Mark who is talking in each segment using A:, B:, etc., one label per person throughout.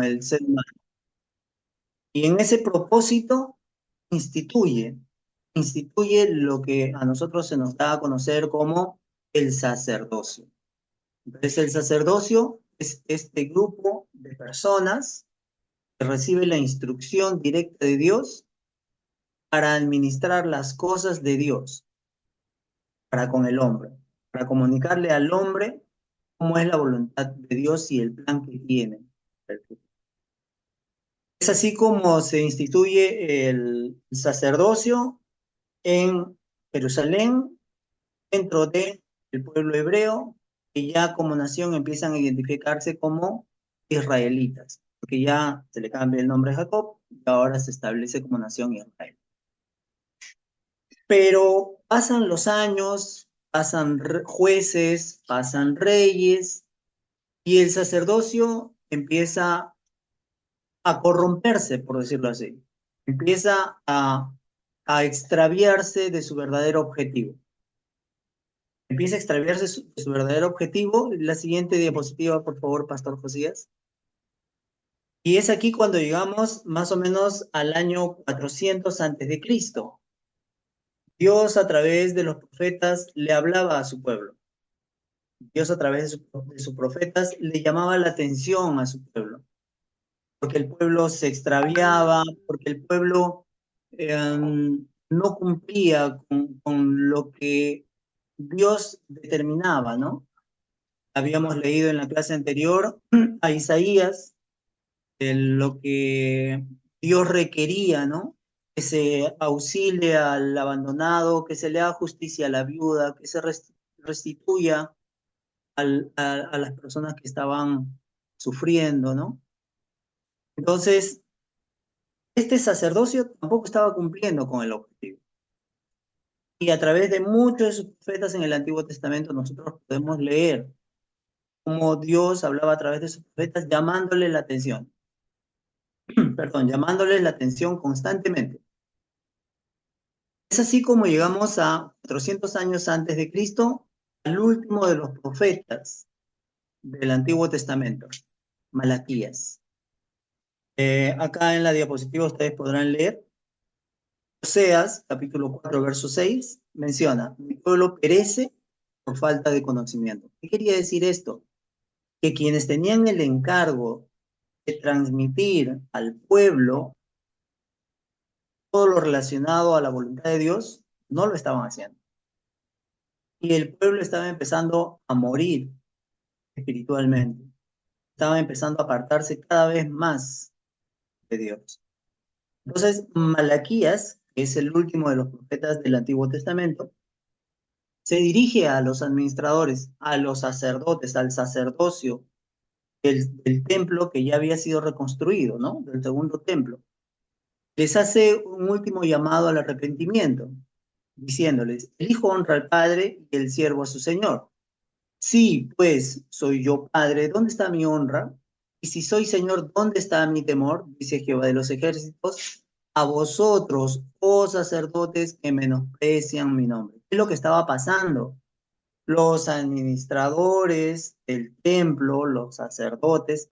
A: el ser humano. Y en ese propósito instituye, instituye lo que a nosotros se nos da a conocer como el sacerdocio. Entonces, el sacerdocio es este grupo de personas que recibe la instrucción directa de Dios para administrar las cosas de Dios para con el hombre, para comunicarle al hombre cómo es la voluntad de Dios y el plan que tiene. Es así como se instituye el sacerdocio en Jerusalén, dentro del pueblo hebreo, que ya como nación empiezan a identificarse como israelitas, porque ya se le cambia el nombre a Jacob y ahora se establece como nación Israel. Pero pasan los años, pasan jueces, pasan reyes, y el sacerdocio empieza a corromperse, por decirlo así. Empieza a extraviarse de su verdadero objetivo. Empieza a extraviarse de su verdadero objetivo. La siguiente diapositiva, por favor, Pastor Josías. Y es aquí cuando llegamos más o menos al año 400 antes de Cristo. Dios a través de los profetas le hablaba a su pueblo. Dios a través de sus profetas le llamaba la atención a su pueblo, porque el pueblo se extraviaba, porque el pueblo no cumplía con lo que Dios determinaba, ¿no? Habíamos leído en la clase anterior a Isaías lo que Dios requería, ¿no? Que se auxilie al abandonado, que se le haga justicia a la viuda, que se restituya a las personas que estaban sufriendo, ¿no? Entonces, este sacerdocio tampoco estaba cumpliendo con el objetivo. Y a través de muchos de sus profetas en el Antiguo Testamento nosotros podemos leer cómo Dios hablaba a través de sus profetas llamándole la atención, perdón, llamándoles la atención constantemente. Es así como llegamos a 400 años antes de Cristo, al último de los profetas del Antiguo Testamento, Malaquías. Acá en la diapositiva ustedes podrán leer, Oseas, capítulo 4, verso 6, menciona, mi pueblo perece por falta de conocimiento. ¿Qué quería decir esto? Que quienes tenían el encargo de transmitir al pueblo todo lo relacionado a la voluntad de Dios, no lo estaban haciendo. Y el pueblo estaba empezando a morir espiritualmente. Estaba empezando a apartarse cada vez más de Dios. Entonces, Malaquías, que es el último de los profetas del Antiguo Testamento, se dirige a los administradores, a los sacerdotes, al sacerdocio del templo que ya había sido reconstruido, ¿no? Del segundo templo. Les hace un último llamado al arrepentimiento, diciéndoles, el hijo honra al padre y el siervo a su señor. Sí, pues soy yo padre, ¿dónde está mi honra? Y si soy señor, ¿dónde está mi temor? Dice Jehová de los ejércitos, a vosotros, oh sacerdotes, que menosprecian mi nombre. ¿Qué es lo que estaba pasando? Los administradores del templo, los sacerdotes,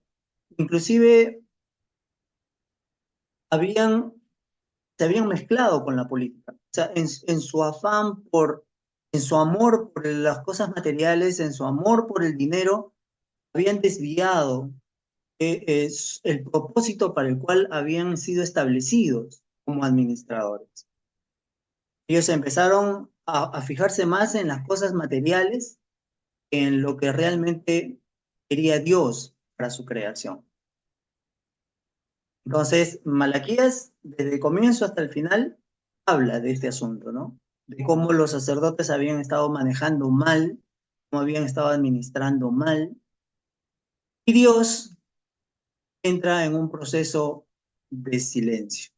A: inclusive habían, se habían mezclado con la política. O sea, en su afán en su amor por las cosas materiales, en su amor por el dinero, habían desviado es el propósito para el cual habían sido establecidos como administradores. Ellos empezaron a fijarse más en las cosas materiales que en lo que realmente quería Dios para su creación. Entonces, Malaquías, desde el comienzo hasta el final, habla de este asunto, ¿no? De cómo los sacerdotes habían estado manejando mal, cómo habían estado administrando mal, y Dios entra en un proceso de silencio.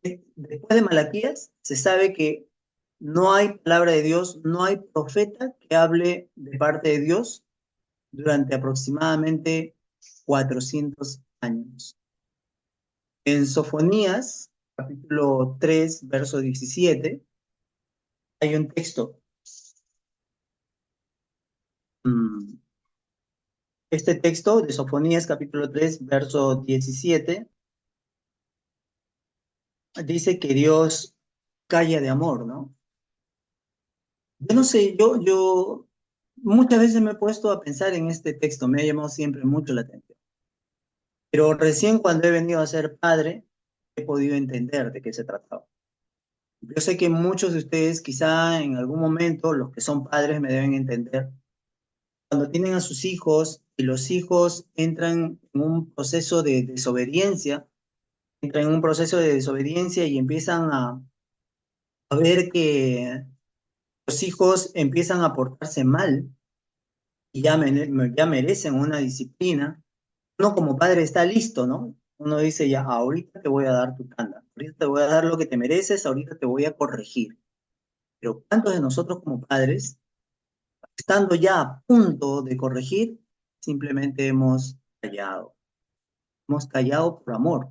A: Después de Malaquías, se sabe que no hay palabra de Dios, no hay profeta que hable de parte de Dios durante aproximadamente 400 años. En Sofonías, capítulo 3, verso 17, hay un texto Este texto de Sofonías capítulo 3 verso 17 dice que Dios calla de amor, ¿no? Yo no sé, yo muchas veces me he puesto a pensar en este texto, me ha llamado siempre mucho la atención. Pero recién cuando he venido a ser padre, he podido entender de qué se trataba. Yo sé que muchos de ustedes, quizá en algún momento, los que son padres me deben entender, cuando tienen a sus hijos y los hijos entran en un proceso de desobediencia, entran en un proceso de desobediencia y empiezan a ver que los hijos empiezan a portarse mal y ya merecen una disciplina. Uno como padre está listo, ¿no? Uno dice ya, ahorita te voy a dar tu tanda, ahorita te voy a dar lo que te mereces, ahorita te voy a corregir. Pero ¿cuántos de nosotros como padres, estando ya a punto de corregir, simplemente hemos callado? Hemos callado por amor.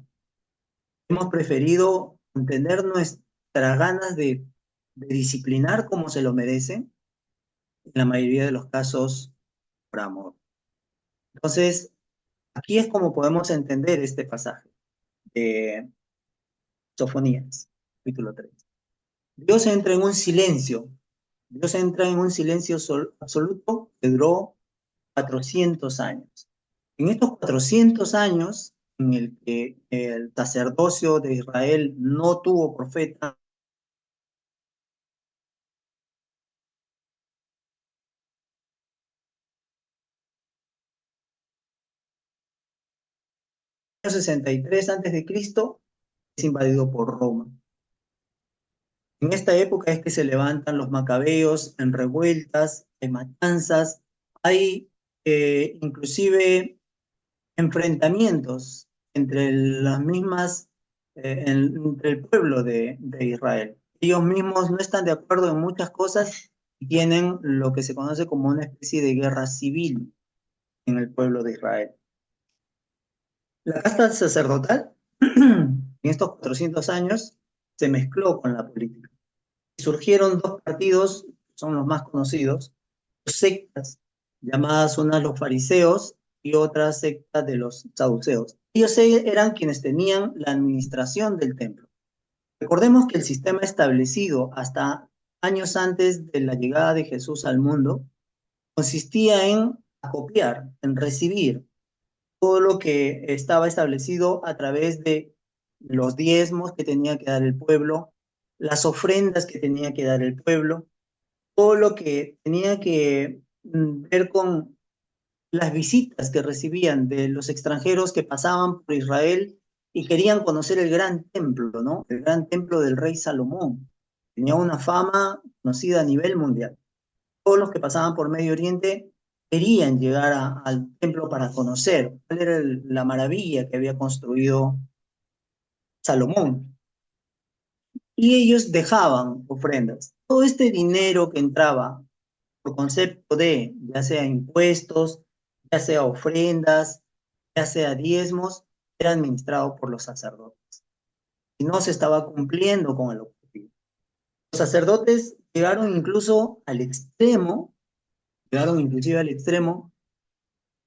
A: Hemos preferido contener nuestras ganas de disciplinar como se lo merecen, en la mayoría de los casos, por amor. Entonces, aquí es como podemos entender este pasaje de Sofonías, capítulo 3. Dios entra en un silencio. Dios entra en un silencio absoluto que duró 400 años. En estos 400 años, en el que el sacerdocio de Israel no tuvo profeta, 63 antes de Cristo es invadido por Roma. En esta época es que se levantan los macabeos en revueltas, en matanzas, hay inclusive enfrentamientos entre las mismas, entre el pueblo de Israel. Ellos mismos no están de acuerdo en muchas cosas y tienen lo que se conoce como una especie de guerra civil en el pueblo de Israel. La casta sacerdotal en estos 400 años se mezcló con la política. Surgieron dos partidos, son los más conocidos, sectas, llamadas unas los fariseos y otra secta de los saduceos. Ellos eran quienes tenían la administración del templo. Recordemos que el sistema establecido hasta años antes de la llegada de Jesús al mundo consistía en acopiar, en recibir todo lo que estaba establecido a través de los diezmos que tenía que dar el pueblo, las ofrendas que tenía que dar el pueblo, todo lo que tenía que ver con las visitas que recibían de los extranjeros que pasaban por Israel y querían conocer el gran templo, ¿no? El gran templo del rey Salomón. Tenía una fama conocida a nivel mundial. Todos los que pasaban por Medio Oriente querían llegar al templo para conocer cuál era la maravilla que había construido Salomón. Y ellos dejaban ofrendas. Todo este dinero que entraba por concepto de, ya sea impuestos, ya sea ofrendas, ya sea diezmos, era administrado por los sacerdotes. Y no se estaba cumpliendo con el objetivo. Los sacerdotes llegaron inclusive al extremo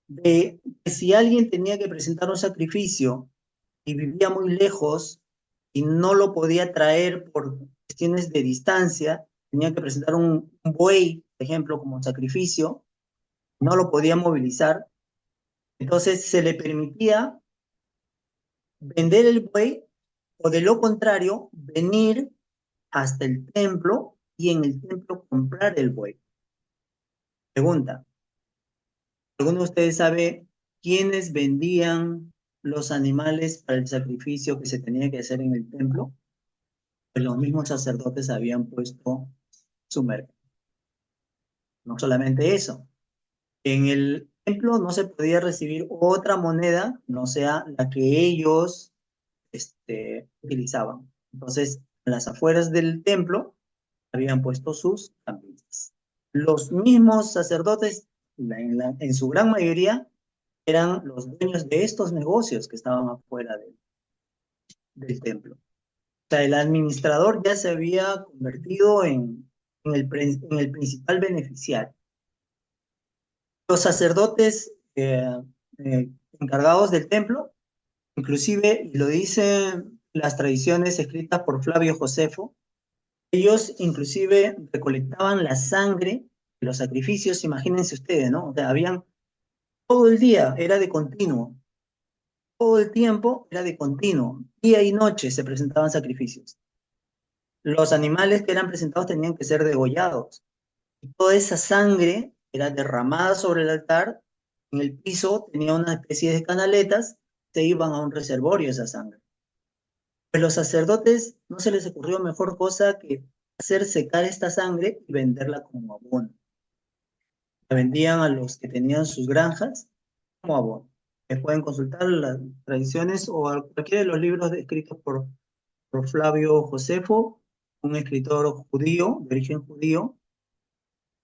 A: de que si alguien tenía que presentar un sacrificio y vivía muy lejos y no lo podía traer por cuestiones de distancia, tenía que presentar un buey, por ejemplo, como sacrificio, no lo podía movilizar, entonces se le permitía vender el buey o de lo contrario, venir hasta el templo y en el templo comprar el buey. Pregunta, ¿alguno de ustedes sabe quiénes vendían los animales para el sacrificio que se tenía que hacer en el templo? Pues los mismos sacerdotes habían puesto su mercado. No solamente eso, en el templo no se podía recibir otra moneda, no sea la que ellos utilizaban. Entonces, en las afueras del templo habían puesto sus camisas. Los mismos sacerdotes, en su gran mayoría, eran los dueños de estos negocios que estaban afuera del templo. O sea, el administrador ya se había convertido en el principal beneficiario. Los sacerdotes encargados del templo, inclusive, y lo dicen las tradiciones escritas por Flavio Josefo, ellos inclusive recolectaban la sangre de los sacrificios, imagínense ustedes, ¿no? O sea, habían todo el día, era de continuo, todo el tiempo era de continuo, día y noche se presentaban sacrificios. Los animales que eran presentados tenían que ser degollados. Y toda esa sangre era derramada sobre el altar, en el piso tenía una especie de canaletas, se iban a un reservorio esa sangre. Pues los sacerdotes no se les ocurrió mejor cosa que hacer secar esta sangre y venderla como abono. La vendían a los que tenían sus granjas como abono. Pueden consultar las tradiciones o cualquiera de los libros escritos por Flavio Josefo, un escritor judío, de origen judío,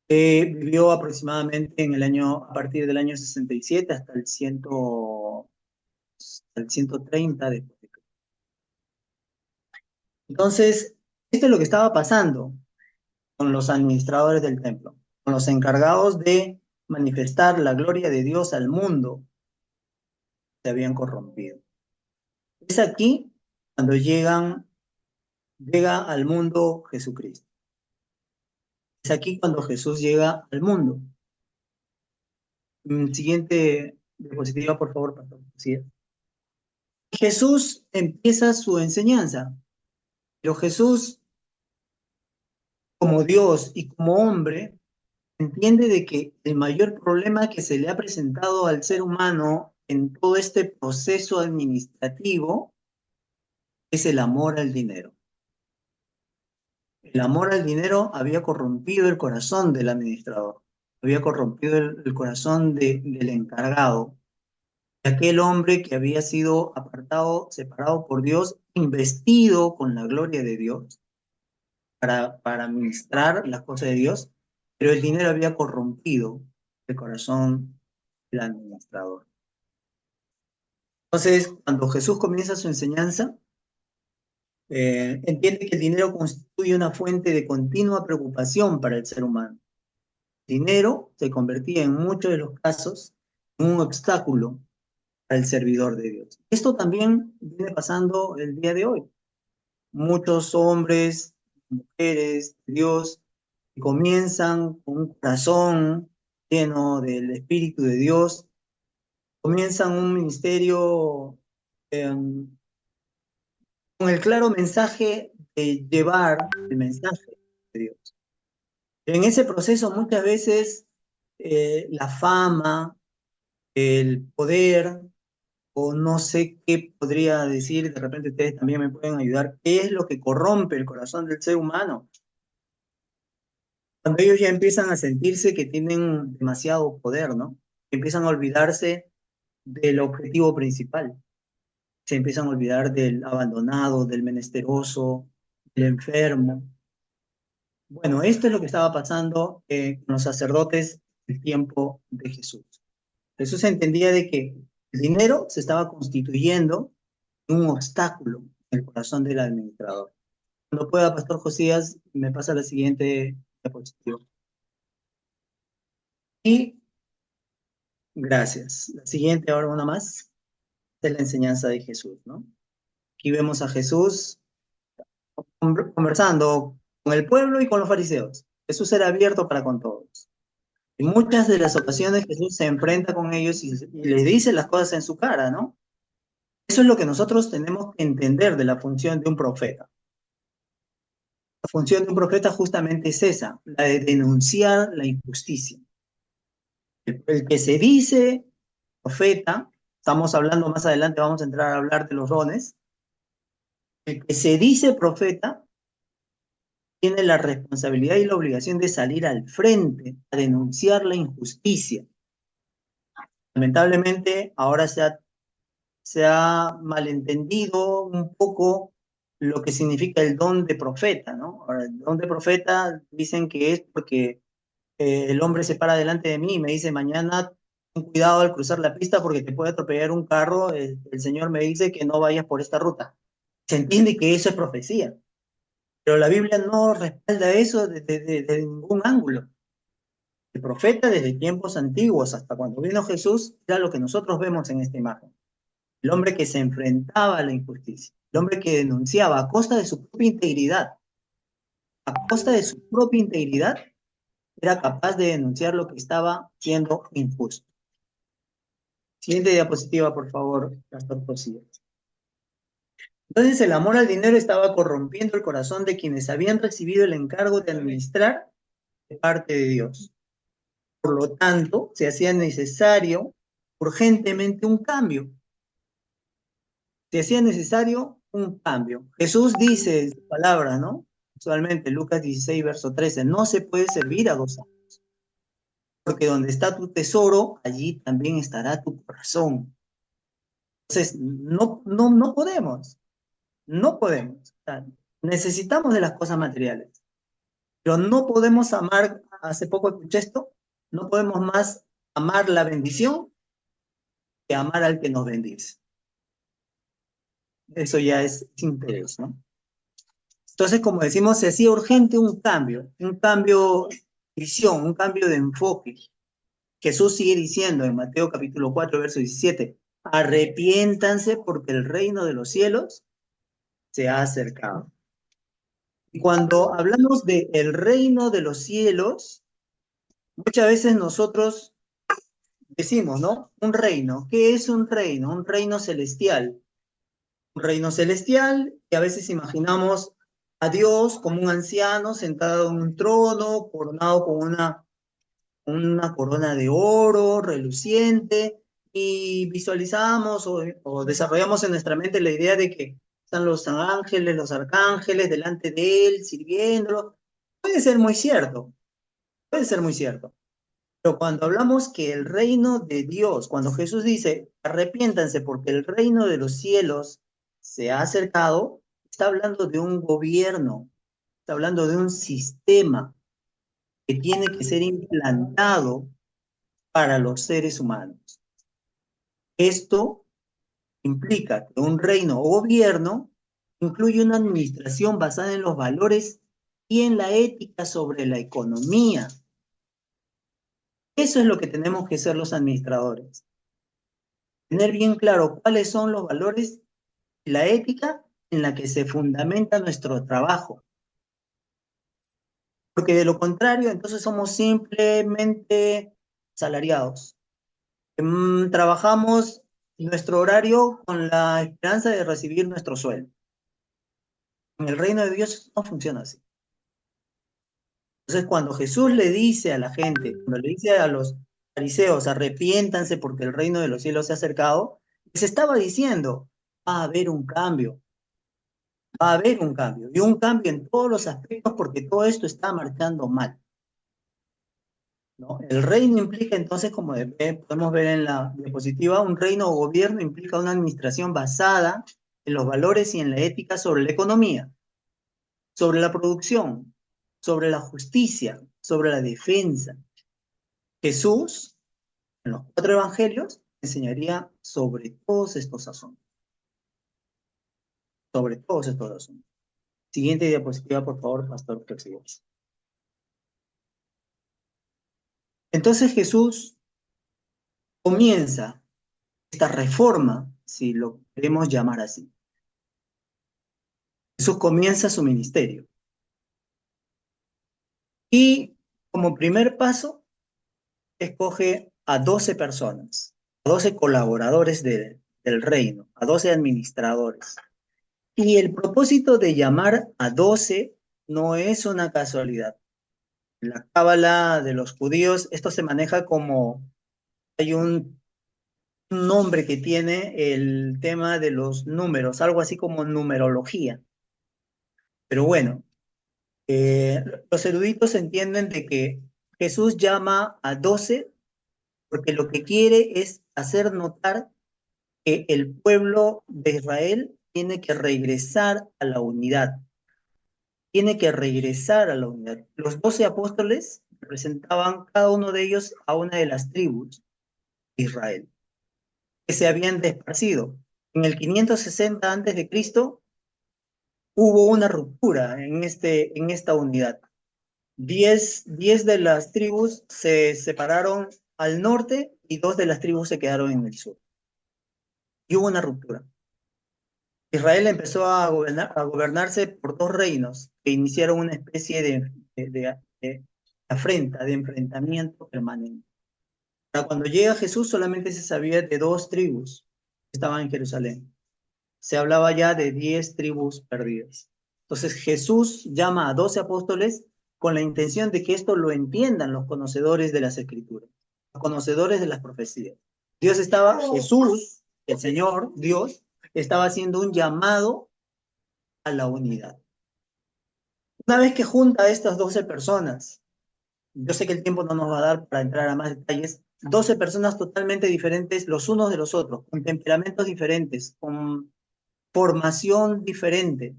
A: que vivió aproximadamente en el año, a partir del año 67 hasta el 130 después de Cristo. Entonces, esto es lo que estaba pasando con los administradores del templo, con los encargados de manifestar la gloria de Dios al mundo, se habían corrompido. Es aquí cuando llega al mundo Jesucristo. Es aquí cuando Jesús llega al mundo. Siguiente diapositiva, por favor, pastor. Sí. Jesús empieza su enseñanza, pero Jesús, como Dios y como hombre, entiende de que el mayor problema que se le ha presentado al ser humano en todo este proceso administrativo es el amor al dinero. El amor al dinero había corrompido el corazón del administrador, había corrompido el corazón del encargado, de aquel hombre que había sido apartado, separado por Dios, investido con la gloria de Dios para administrar las cosas de Dios, pero el dinero había corrompido el corazón del administrador. Entonces, cuando Jesús comienza su enseñanza, entiende que el dinero constituye una fuente de continua preocupación para el ser humano. El dinero se convertía en muchos de los casos en un obstáculo para el servidor de Dios. Esto también viene pasando el día de hoy. Muchos hombres, mujeres de Dios, que comienzan con un corazón lleno del Espíritu de Dios, comienzan un ministerio con el claro mensaje de llevar el mensaje de Dios. En ese proceso muchas veces la fama, el poder, o no sé qué podría decir, de repente ustedes también me pueden ayudar, ¿qué es lo que corrompe el corazón del ser humano? Cuando ellos ya empiezan a sentirse que tienen demasiado poder, ¿no? Empiezan a olvidarse del objetivo principal. Se empiezan a olvidar del abandonado, del menesteroso, del enfermo. Bueno, esto es lo que estaba pasando con los sacerdotes del tiempo de Jesús. Jesús entendía de que el dinero se estaba constituyendo en un obstáculo en el corazón del administrador. Cuando pueda, Pastor Josías, me pasa la siguiente diapositiva. Y gracias. La siguiente, ahora una más, es la enseñanza de Jesús, ¿no? Aquí vemos a Jesús conversando con el pueblo y con los fariseos. Jesús era abierto para con todos. En muchas de las ocasiones Jesús se enfrenta con ellos y les dice las cosas en su cara, ¿no? Eso es lo que nosotros tenemos que entender de la función de un profeta. La función de un profeta justamente es esa, la de denunciar la injusticia. El que se dice profeta, estamos hablando más adelante, vamos a entrar a hablar de los dones, el que se dice profeta tiene la responsabilidad y la obligación de salir al frente a denunciar la injusticia. Lamentablemente, ahora se ha malentendido un poco lo que significa el don de profeta, ¿no? Ahora, el don de profeta dicen que es porque el hombre se para delante de mí y me dice, mañana ten cuidado al cruzar la pista porque te puede atropellar un carro, el Señor me dice que no vayas por esta ruta. Se entiende que eso es profecía, pero la Biblia no respalda eso desde ningún ángulo. El profeta desde tiempos antiguos hasta cuando vino Jesús era lo que nosotros vemos en esta imagen. El hombre que se enfrentaba a la injusticia, el hombre que denunciaba a costa de su propia integridad, a costa de su propia integridad, era capaz de denunciar lo que estaba siendo injusto. Siguiente diapositiva, por favor, Pastor Cosío. Entonces el amor al dinero estaba corrompiendo el corazón de quienes habían recibido el encargo de administrar de parte de Dios. Por lo tanto, se hacía necesario urgentemente un cambio. Se hacía necesario un cambio. Jesús dice en su palabra, ¿no? Usualmente, Lucas 16, verso 13, no se puede servir a dos amos, porque donde está tu tesoro, allí también estará tu corazón. Entonces, no podemos, no podemos. O sea, necesitamos de las cosas materiales, pero no podemos amar, hace poco escuché esto, no podemos más amar la bendición que amar al que nos bendice. Eso ya es interés, ¿no? Entonces, como decimos, se hacía urgente un cambio de visión, un cambio de enfoque. Jesús sigue diciendo en Mateo capítulo 4, verso 17, arrepiéntanse porque el reino de los cielos se ha acercado. Y cuando hablamos de el reino de los cielos, muchas veces nosotros decimos, ¿no? Un reino. ¿Qué es un reino? Un reino celestial. Un reino celestial que a veces imaginamos a Dios como un anciano sentado en un trono, coronado con una corona de oro reluciente, y visualizamos o desarrollamos en nuestra mente la idea de que están los ángeles, los arcángeles delante de él, sirviéndolo. Puede ser muy cierto, puede ser muy cierto. Pero cuando hablamos que el reino de Dios, cuando Jesús dice, arrepiéntanse porque el reino de los cielos se ha acercado, está hablando de un gobierno, está hablando de un sistema que tiene que ser implantado para los seres humanos. Esto implica que un reino o gobierno incluye una administración basada en los valores y en la ética sobre la economía. Eso es lo que tenemos que ser los administradores. Tener bien claro cuáles son los valores y la ética en la que se fundamenta nuestro trabajo. Porque de lo contrario, entonces somos simplemente salariados. Trabajamos nuestro horario con la esperanza de recibir nuestro sueldo. En el reino de Dios no funciona así. Entonces, cuando Jesús le dice a la gente, cuando le dice a los fariseos, arrepiéntanse porque el reino de los cielos se ha acercado, les estaba diciendo, va a haber un cambio, va a haber un cambio, y un cambio en todos los aspectos porque todo esto está marchando mal, ¿no? El reino implica entonces, como podemos ver en la diapositiva, un reino o gobierno implica una administración basada en los valores y en la ética sobre la economía, sobre la producción, sobre la justicia, sobre la defensa. Jesús, en los 4 evangelios, enseñaría sobre todos estos asuntos. Sobre todos estos asuntos. Siguiente diapositiva, por favor, Pastor Percibox. Entonces Jesús comienza esta reforma, si lo queremos llamar así. Jesús comienza su ministerio. Y como primer paso, escoge a 12 personas, a 12 colaboradores del reino, a 12 administradores. Y el propósito de llamar a 12 no es una casualidad. En la cábala de los judíos, esto se maneja como, hay un nombre que tiene el tema de los números, algo así como numerología. Pero bueno, los eruditos entienden de que Jesús llama a 12 porque lo que quiere es hacer notar que el pueblo de Israel tiene que regresar a la unidad. Tiene que regresar a la unidad. Los 12 apóstoles representaban cada uno de ellos a una de las tribus de Israel, que se habían desparcido. En el 560 a.C. hubo una ruptura en esta unidad. 10 de las tribus se separaron al norte y 2 de las tribus se quedaron en el sur. Y hubo una ruptura. Israel empezó a gobernarse por 2 reinos que iniciaron una especie de afrenta, de enfrentamiento permanente. Cuando llega Jesús solamente se sabía de 2 tribus que estaban en Jerusalén. Se hablaba ya de 10 tribus perdidas. Entonces Jesús llama a 12 apóstoles con la intención de que esto lo entiendan los conocedores de las Escrituras, los conocedores de las profecías. Jesús, el Señor, Dios, estaba haciendo un llamado a la unidad. Una vez que junta a estas 12 personas, yo sé que el tiempo no nos va a dar para entrar a más detalles, 12 personas totalmente diferentes los unos de los otros, con temperamentos diferentes, con formación diferente.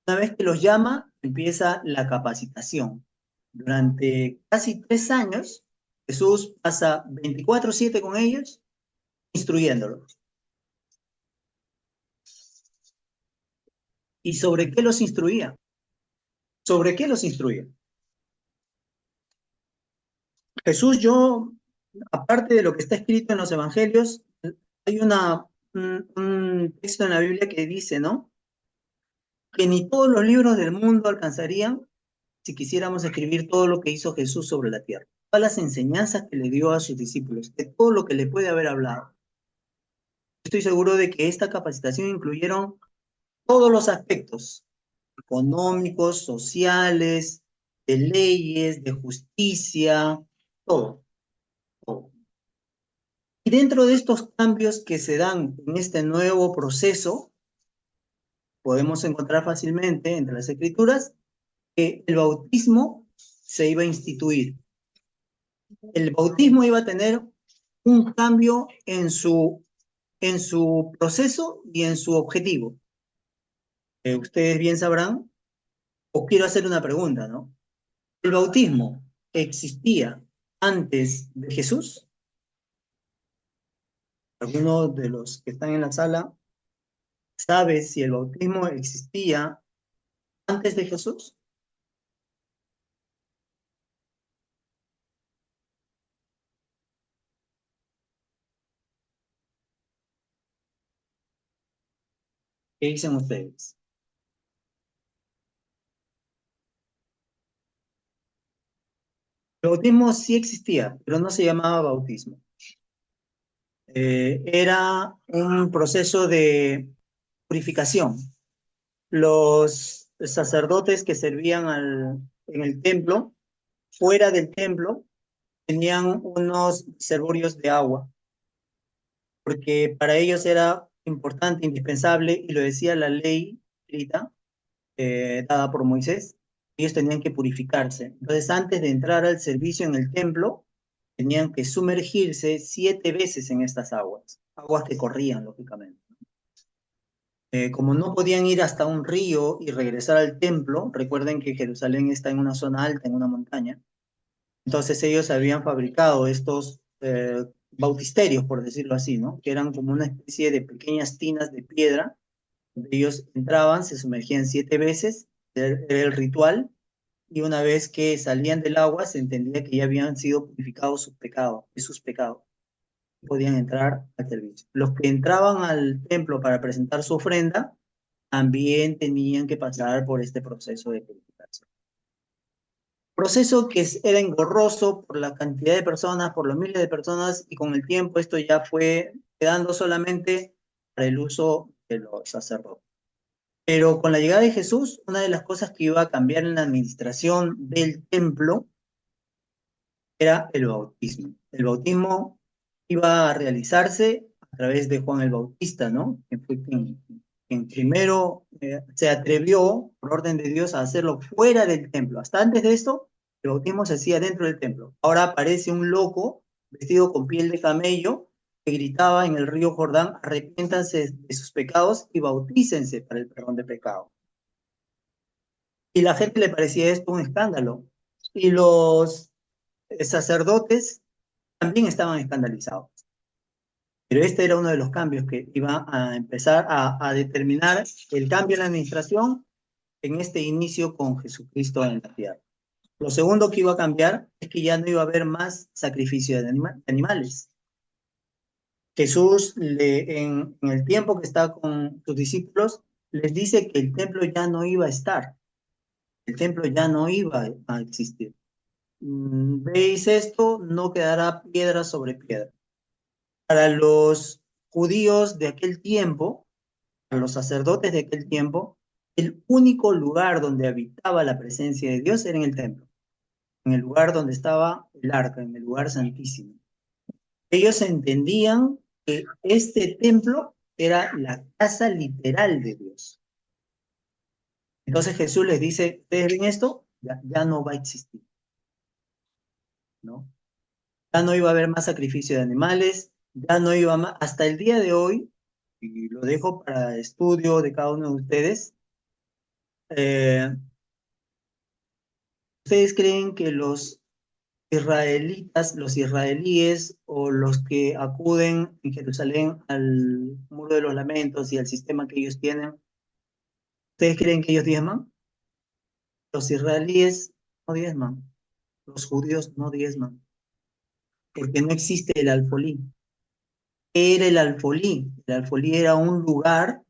A: Una vez que los llama, empieza la capacitación. Durante casi 3 años, Jesús pasa 24/7 con ellos, instruyéndolos. ¿Y sobre qué los instruía? ¿Sobre qué los instruía? Jesús, aparte de lo que está escrito en los evangelios, hay un texto en la Biblia que dice, ¿no? Que ni todos los libros del mundo alcanzarían si quisiéramos escribir todo lo que hizo Jesús sobre la tierra, todas las enseñanzas que le dio a sus discípulos, de todo lo que le puede haber hablado. Estoy seguro de que esta capacitación incluyeron todos los aspectos económicos, sociales, de leyes, de justicia, todo, todo. Y dentro de estos cambios que se dan en este nuevo proceso, podemos encontrar fácilmente entre las escrituras que el bautismo se iba a instituir. El bautismo iba a tener un cambio en su proceso y en su objetivo. Ustedes bien sabrán, os quiero hacer una pregunta, ¿no? ¿El bautismo existía antes de Jesús? ¿Alguno de los que están en la sala sabe si el bautismo existía antes de Jesús? ¿Qué dicen ustedes? El bautismo sí existía, pero no se llamaba bautismo. Era un proceso de purificación. Los sacerdotes que servían en el templo, fuera del templo, tenían unos reservorios de agua, porque para ellos era importante, indispensable, y lo decía la ley escrita, dada por Moisés, ellos tenían que purificarse. Entonces, antes de entrar al servicio en el templo, tenían que sumergirse 7 veces en estas aguas, aguas que corrían, lógicamente. Como no podían ir hasta un río y regresar al templo, recuerden que Jerusalén está en una zona alta, en una montaña, entonces ellos habían fabricado estos bautisterios, por decirlo así, ¿no? Que eran como una especie de pequeñas tinas de piedra, donde ellos entraban, se sumergían 7 veces, era el ritual, y una vez que salían del agua se entendía que ya habían sido purificados de sus pecados, podían entrar al servicio. Los que entraban al templo para presentar su ofrenda, también tenían que pasar por este proceso de purificación. Proceso que era engorroso por la cantidad de personas, por los miles de personas, y con el tiempo esto ya fue quedando solamente para el uso de los sacerdotes. Pero con la llegada de Jesús, una de las cosas que iba a cambiar en la administración del templo era el bautismo. El bautismo iba a realizarse a través de Juan el Bautista, ¿no? Que fue quien primero se atrevió, por orden de Dios, a hacerlo fuera del templo. Hasta antes de esto, el bautismo se hacía dentro del templo. Ahora aparece un loco vestido con piel de camello que gritaba en el río Jordán: arrepiéntanse de sus pecados y bautícense para el perdón de pecado. Y la gente le parecía esto un escándalo. Y los sacerdotes también estaban escandalizados. Pero este era uno de los cambios que iba a empezar a determinar el cambio en la administración en este inicio con Jesucristo en la tierra. Lo segundo que iba a cambiar es que ya no iba a haber más sacrificio de animales. Jesús, en el tiempo que está con sus discípulos, les dice que el templo ya no iba a estar, el templo ya no iba a existir. ¿Veis esto? No quedará piedra sobre piedra. Para los judíos de aquel tiempo, para los sacerdotes de aquel tiempo, el único lugar donde habitaba la presencia de Dios era en el templo, en el lugar donde estaba el arca, en el lugar santísimo. Ellos entendían que este templo era la casa literal de Dios. Entonces Jesús les dice, ¿ustedes ven esto? Ya no va a existir, ¿no? Ya no iba a haber más sacrificio de animales, ya no iba más, hasta el día de hoy, y lo dejo para estudio de cada uno de ustedes, eh, ¿ustedes creen que los israelitas, los israelíes o los que acuden en Jerusalén al Muro de los Lamentos y al sistema que ellos tienen, ¿ustedes creen que ellos diezman? Los israelíes no diezman, los judíos no diezman, porque no existe el alfolí. ¿Qué era el alfolí? El alfolí era un lugar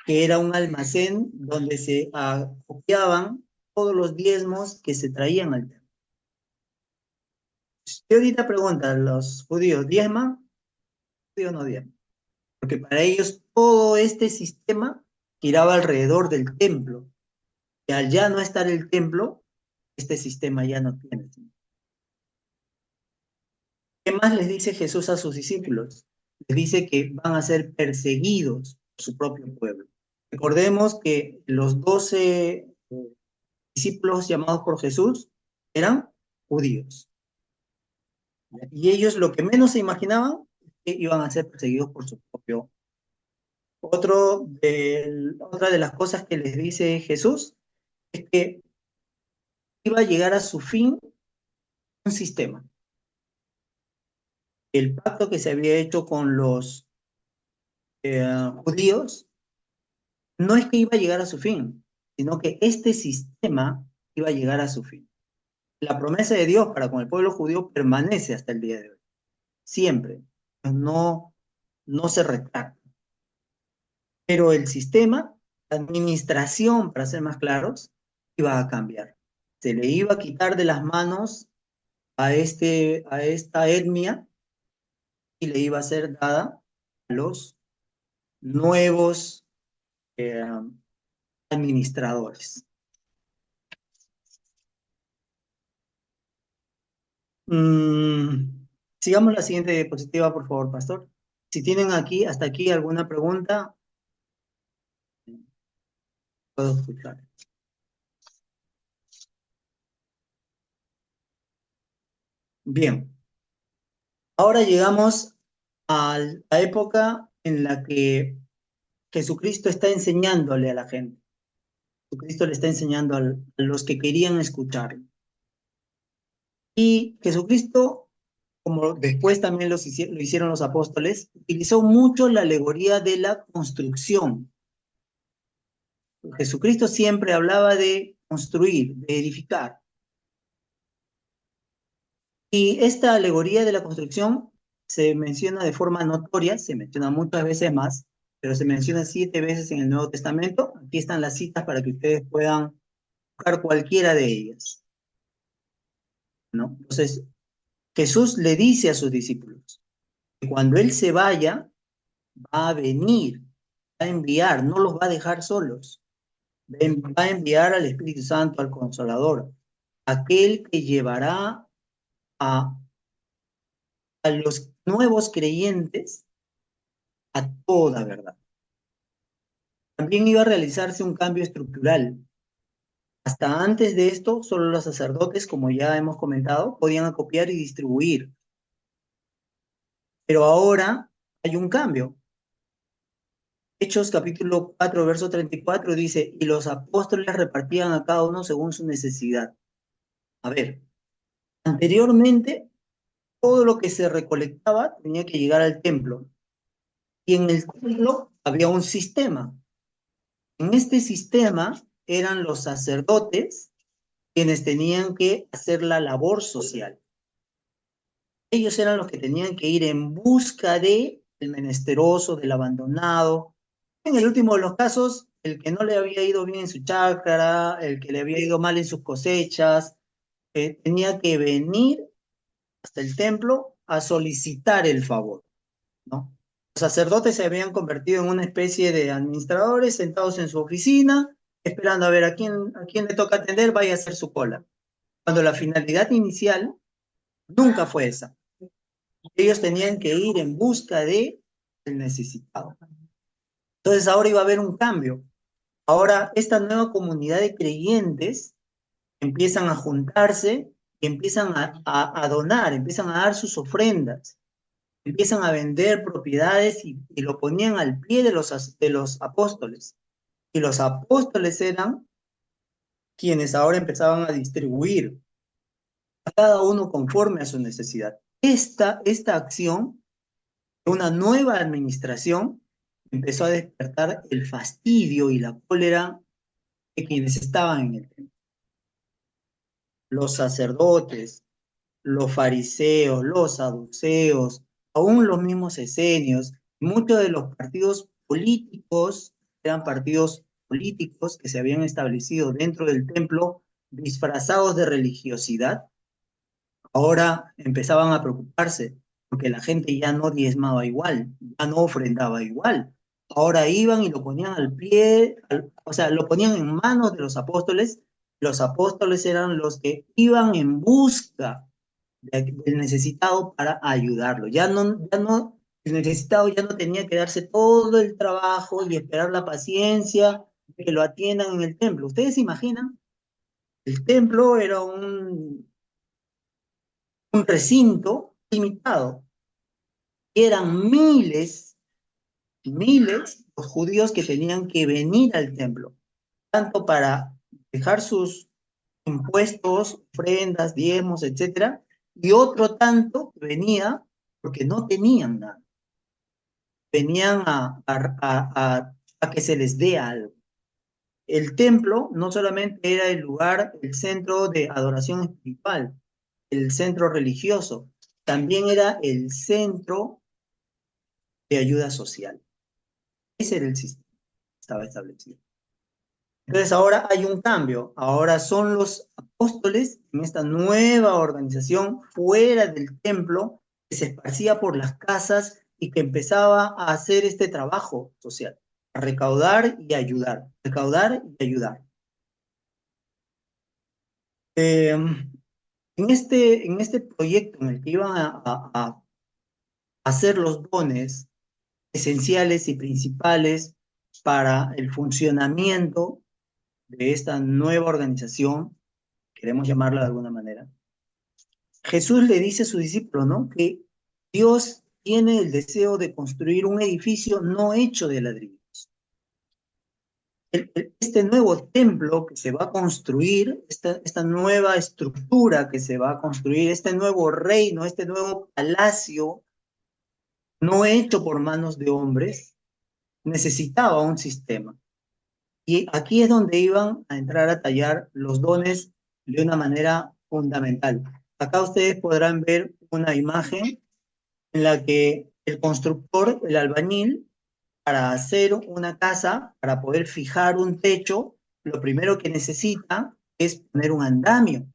A: que era un almacén donde se acopiaban todos los diezmos que se traían al templo. Si ahorita preguntan, ¿los judíos diezman? Los judíos no diezman, porque para ellos todo este sistema giraba alrededor del templo, y al ya no estar el templo, este sistema ya no tiene. ¿Qué más les dice Jesús a sus discípulos? Les dice que van a ser perseguidos por su propio pueblo. Recordemos que los 12 discípulos llamados por Jesús eran judíos. Y ellos lo que menos se imaginaban es que iban a ser perseguidos por su propio. Otra de las cosas que les dice Jesús es que iba a llegar a su fin un sistema. El pacto que se había hecho con los judíos no es que iba a llegar a su fin, sino que este sistema iba a llegar a su fin. La promesa de Dios para con el pueblo judío permanece hasta el día de hoy, siempre, no, no se retracta. Pero el sistema, la administración, para ser más claros, iba a cambiar. Se le iba a quitar de las manos a esta etnia y le iba a ser dada a los nuevos eh, administradores. Sigamos la siguiente diapositiva, por favor, pastor. Si tienen aquí, hasta aquí alguna pregunta, puedo escuchar. Bien, ahora llegamos a la época en la que Jesucristo está enseñándole a la gente. Jesucristo le está enseñando a los que querían escucharlo. Y Jesucristo, como después también lo hicieron los apóstoles, utilizó mucho la alegoría de la construcción. Jesucristo siempre hablaba de construir, de edificar. Y esta alegoría de la construcción se menciona de forma notoria, se menciona muchas veces más, pero se menciona 7 veces en el Nuevo Testamento. Aquí están las citas para que ustedes puedan buscar cualquiera de ellas, ¿no? Entonces, Jesús le dice a sus discípulos que cuando Él se vaya, va a venir, va a enviar, no los va a dejar solos, va a enviar al Espíritu Santo, al Consolador, aquel que llevará a, a los nuevos creyentes a toda verdad. También iba a realizarse un cambio estructural. Hasta antes de esto, solo los sacerdotes, como ya hemos comentado, podían acopiar y distribuir. Pero ahora hay un cambio. Hechos capítulo 4, verso 34 dice, y los apóstoles repartían a cada uno según su necesidad. A ver, anteriormente todo lo que se recolectaba tenía que llegar al templo. Y en el templo había un sistema. En este sistema eran los sacerdotes quienes tenían que hacer la labor social. Ellos eran los que tenían que ir en busca de el menesteroso, del abandonado. En el último de los casos, el que no le había ido bien en su chacra, el que le había ido mal en sus cosechas, tenía que venir hasta el templo a solicitar el favor, ¿no? Los sacerdotes se habían convertido en una especie de administradores sentados en su oficina, esperando a ver a quién le toca atender, vaya a hacer su cola. Cuando la finalidad inicial nunca fue esa. Ellos tenían que ir en busca de el necesitado. Entonces ahora iba a haber un cambio. Ahora esta nueva comunidad de creyentes empiezan a juntarse y empiezan a donar, empiezan a dar sus ofrendas, empiezan a vender propiedades y lo ponían al pie de los apóstoles. Y los apóstoles eran quienes ahora empezaban a distribuir a cada uno conforme a su necesidad. Esta acción, una nueva administración, empezó a despertar el fastidio y la cólera de quienes estaban en el templo. Los sacerdotes, los fariseos, los saduceos, aún los mismos esenios, muchos de los partidos políticos eran partidos políticos que se habían establecido dentro del templo disfrazados de religiosidad. Ahora empezaban a preocuparse porque la gente ya no diezmaba igual, ya no ofrendaba igual. Ahora iban y lo ponían al pie, o sea, lo ponían en manos de los apóstoles. Los apóstoles eran los que iban en busca del necesitado para ayudarlo. El necesitado ya no tenía que darse todo el trabajo y esperar la paciencia de que lo atiendan en el templo. ¿Ustedes se imaginan? El templo era un recinto limitado. Eran miles los judíos que tenían que venir al templo, tanto para dejar sus impuestos, ofrendas, diezmos, etcétera, y otro tanto que venía porque no tenían nada. Venían a que se les dé algo. El templo no solamente era el lugar, el centro de adoración espiritual, el centro religioso, también era el centro de ayuda social. Ese era el sistema que estaba establecido. Entonces ahora hay un cambio, ahora son los apóstoles en esta nueva organización fuera del templo que se esparcía por las casas y que empezaba a hacer este trabajo social, a recaudar y ayudar, recaudar y ayudar. En este proyecto en el que iban a hacer los dones esenciales y principales para el funcionamiento de esta nueva organización, queremos llamarla de alguna manera, Jesús le dice a su discípulo, ¿no? Que Dios tiene el deseo de construir un edificio no hecho de ladrillos. Este nuevo templo que se va a construir, esta nueva estructura que se va a construir, este nuevo reino, este nuevo palacio, no hecho por manos de hombres, necesitaba un sistema. Y aquí es donde iban a entrar a tallar los dones de una manera fundamental. Acá ustedes podrán ver una imagen en la que el constructor, el albañil, para hacer una casa, para poder fijar un techo, lo primero que necesita es poner un andamio.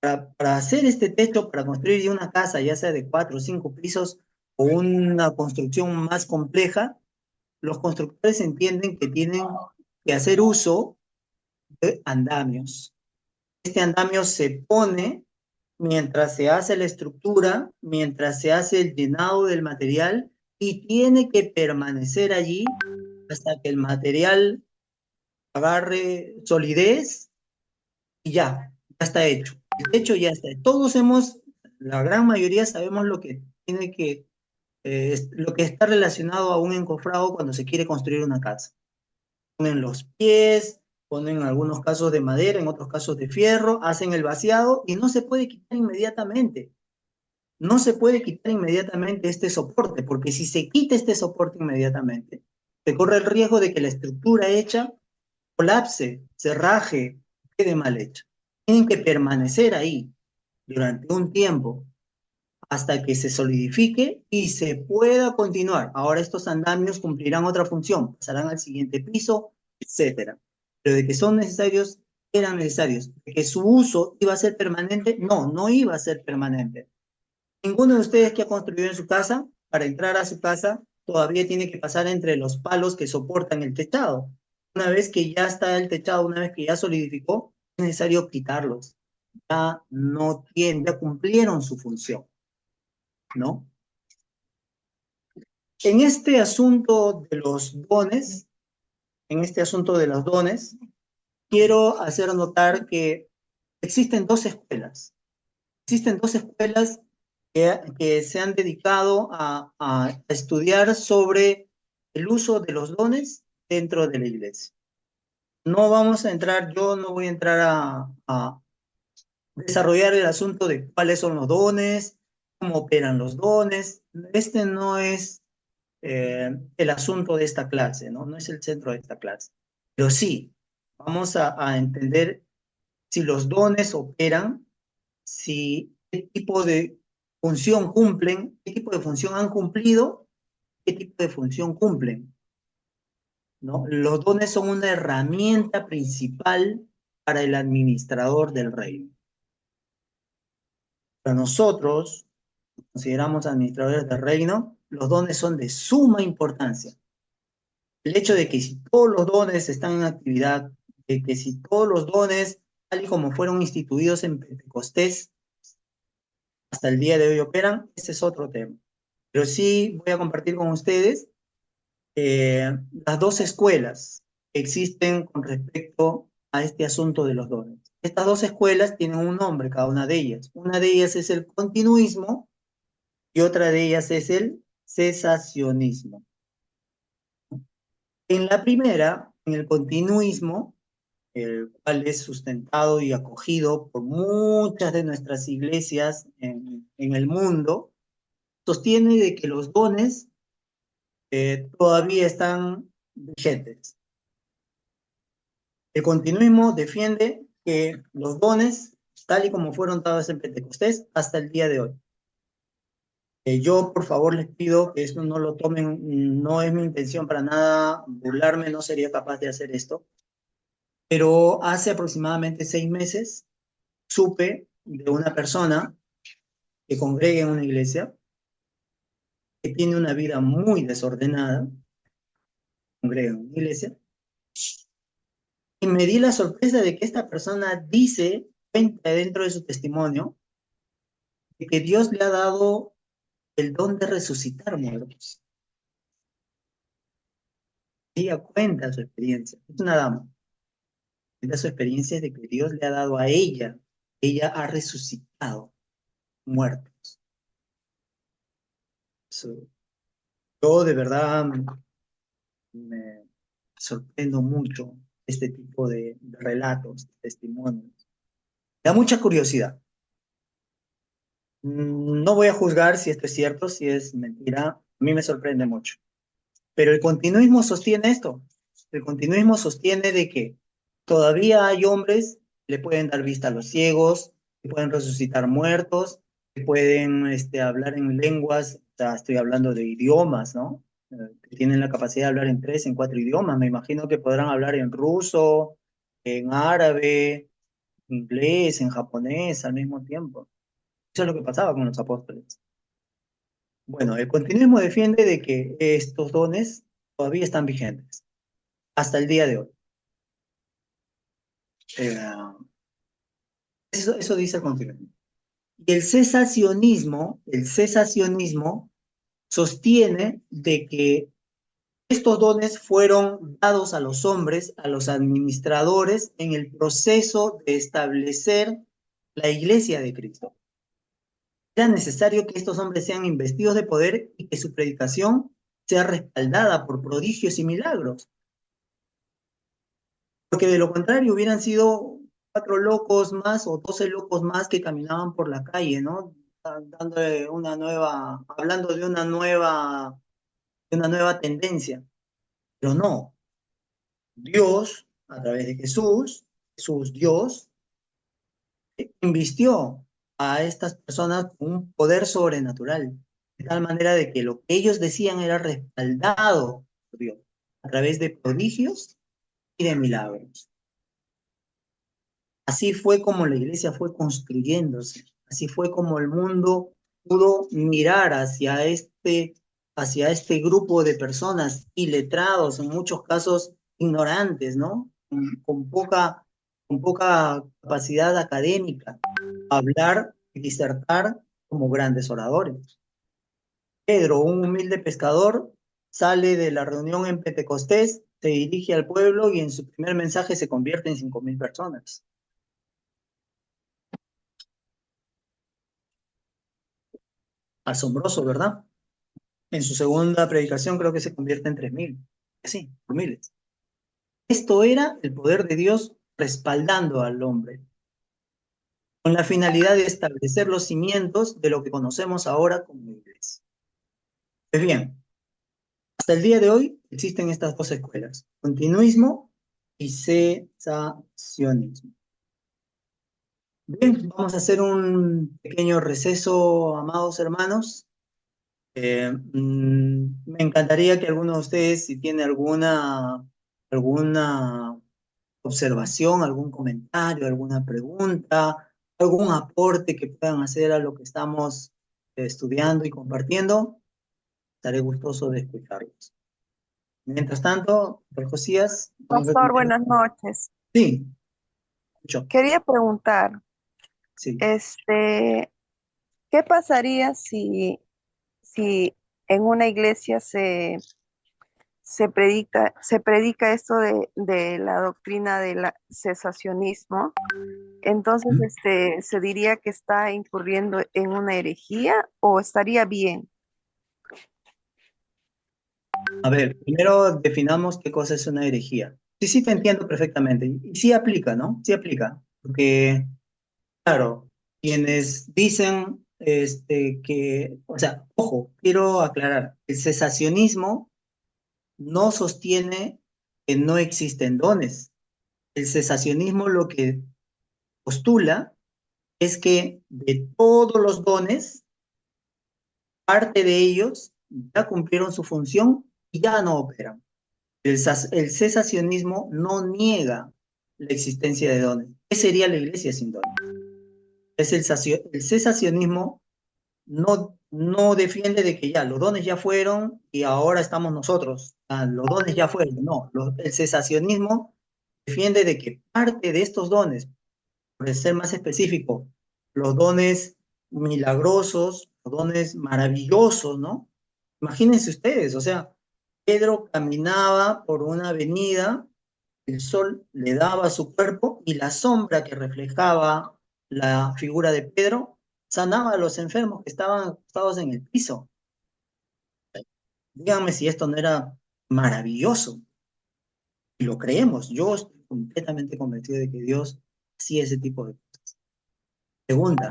A: Para hacer este techo, para construir una casa, ya sea de 4 o 5 pisos o una construcción más compleja, los constructores entienden que tienen que hacer uso de andamios. Este andamio se pone mientras se hace la estructura, mientras se hace el llenado del material y tiene que permanecer allí hasta que el material agarre solidez y ya está hecho. El techo ya está. Todos la gran mayoría sabemos lo que tiene lo que está relacionado a un encofrado cuando se quiere construir una casa. Ponen los pies, ponen en algunos casos de madera, en otros casos de fierro, hacen el vaciado y no se puede quitar inmediatamente. No se puede quitar inmediatamente este soporte, porque si se quita este soporte inmediatamente, se corre el riesgo de que la estructura hecha colapse, se raje, quede mal hecha. Tienen que permanecer ahí durante un tiempo hasta que se solidifique y se pueda continuar. Ahora estos andamios cumplirán otra función, pasarán al siguiente piso, etcétera. Pero de que son necesarios, eran necesarios. De que su uso iba a ser permanente, no, no iba a ser permanente. Ninguno de ustedes que ha construido en su casa, para entrar a su casa, todavía tiene que pasar entre los palos que soportan el techado. Una vez que ya está el techado, una vez que ya solidificó, es necesario quitarlos. Ya no tienen, ya cumplieron su función, ¿no? En este asunto de los dones, en este asunto de los dones, quiero hacer notar que existen dos escuelas. Existen dos escuelas que se han dedicado a estudiar sobre el uso de los dones dentro de la iglesia. No vamos a entrar, yo no voy a entrar a desarrollar el asunto de cuáles son los dones, cómo operan los dones. Este no es el asunto de esta clase, ¿no? No es el centro de esta clase. Pero sí, vamos a entender si los dones operan, si qué tipo de función cumplen, qué tipo de función han cumplido, qué tipo de función cumplen, ¿no? Los dones son una herramienta principal para el administrador del reino. Para nosotros, consideramos administradores del reino, los dones son de suma importancia. El hecho de que si todos los dones están en actividad, de que si todos los dones, tal y como fueron instituidos en Pentecostés, hasta el día de hoy operan, ese es otro tema. Pero sí voy a compartir con ustedes las dos escuelas que existen con respecto a este asunto de los dones. Estas dos escuelas tienen un nombre, cada una de ellas. Una de ellas es el continuismo y otra de ellas es el cesacionismo. En la primera, en el continuismo, el cual es sustentado y acogido por muchas de nuestras iglesias en el mundo, sostiene de que los dones todavía están vigentes. El continuismo defiende que los dones, tal y como fueron dados en Pentecostés, hasta el día de hoy. Yo, por favor, les pido que esto no lo tomen, no es mi intención para nada burlarme, no sería capaz de hacer esto, pero hace aproximadamente 6 meses supe de una persona que congrega en una iglesia, que tiene una vida muy desordenada, congrega en una iglesia, y me di la sorpresa de que esta persona dice, cuenta dentro de su testimonio, de que Dios le ha dado el don de resucitar muertos. Ella cuenta su experiencia, es una dama, cuenta su experiencia de que Dios le ha dado a ella ha resucitado muertos. So, yo de verdad me sorprendo mucho este tipo de relatos, de testimonios. Me da mucha curiosidad. No voy a juzgar si esto es cierto, si es mentira. A mí me sorprende mucho. Pero el continuismo sostiene esto. El continuismo sostiene de que todavía hay hombres que le pueden dar vista a los ciegos, que pueden resucitar muertos, que pueden hablar en lenguas, o sea, estoy hablando de idiomas, ¿no? Que tienen la capacidad de hablar en 3, en 4 idiomas. Me imagino que podrán hablar en ruso, en árabe, inglés, en japonés al mismo tiempo. Eso es lo que pasaba con los apóstoles. Bueno, el continuismo defiende de que estos dones todavía están vigentes hasta el día de hoy. Eh, eso dice el continuismo. Y el cesacionismo sostiene de que estos dones fueron dados a los hombres, a los administradores, en el proceso de establecer la iglesia de Cristo. Era necesario que estos hombres sean investidos de poder y que su predicación sea respaldada por prodigios y milagros. Porque de lo contrario hubieran sido 4 locos más o 12 locos más que caminaban por la calle, ¿no? Dándole una nueva, hablando de una nueva tendencia. Pero no, Dios, a través de Jesús, su Dios, invistió a estas personas con un poder sobrenatural, de tal manera de que lo que ellos decían era respaldado por Dios a través de prodigios y de milagros. Así fue como la iglesia fue construyéndose, así fue como el mundo pudo mirar hacia este grupo de personas iletrados, en muchos casos ignorantes, ¿no? Con poca capacidad académica, hablar y disertar como grandes oradores. Pedro, un humilde pescador, sale de la reunión en Pentecostés, se dirige al pueblo y en su primer mensaje se convierte en 5.000 personas. Asombroso, ¿verdad? En su segunda predicación creo que se convierte en 3.000. Así, por miles. Esto era el poder de Dios respaldando al hombre, con la finalidad de establecer los cimientos de lo que conocemos ahora como iglesia. Pues bien, hasta el día de hoy existen estas dos escuelas, continuismo y cesacionismo. Bien, vamos a hacer un pequeño receso, amados hermanos. Me encantaría que alguno de ustedes, si tiene alguna observación, algún comentario, alguna pregunta, algún aporte que puedan hacer a lo que estamos estudiando y compartiendo, estaré gustoso de escucharlos. Mientras tanto, por Josías, vamos a
B: Pastor,
A: tener...
B: buenas noches.
A: Sí, escucho,
B: Quería preguntar,
A: sí.
B: este, ¿qué pasaría si en una iglesia se predica esto de la doctrina del cesacionismo? Entonces, ¿se diría que está incurriendo en una herejía o estaría bien?
A: A ver, primero definamos qué cosa es una herejía. Sí, sí, te entiendo perfectamente. Y sí aplica, ¿no? Sí aplica. Porque, claro, quienes dicen que, o sea, ojo, quiero aclarar, el cesacionismo no sostiene que no existen dones. El cesacionismo lo que postula es que de todos los dones, parte de ellos ya cumplieron su función y ya no operan. El cesacionismo no niega la existencia de dones. ¿Qué sería la iglesia sin dones? El cesacionismo no defiende de que ya los dones ya fueron y ahora estamos nosotros. Los dones ya fueron. No, el cesacionismo defiende de que parte de estos dones, por ser más específico, los dones milagrosos, los dones maravillosos, ¿no? Imagínense ustedes, o sea, Pedro caminaba por una avenida, el sol le daba a su cuerpo y la sombra que reflejaba la figura de Pedro sanaba a los enfermos que estaban acostados en el piso. Díganme si esto no era maravilloso. Y lo creemos. Yo estoy completamente convencido de que Dios hacía ese tipo de cosas. Segunda,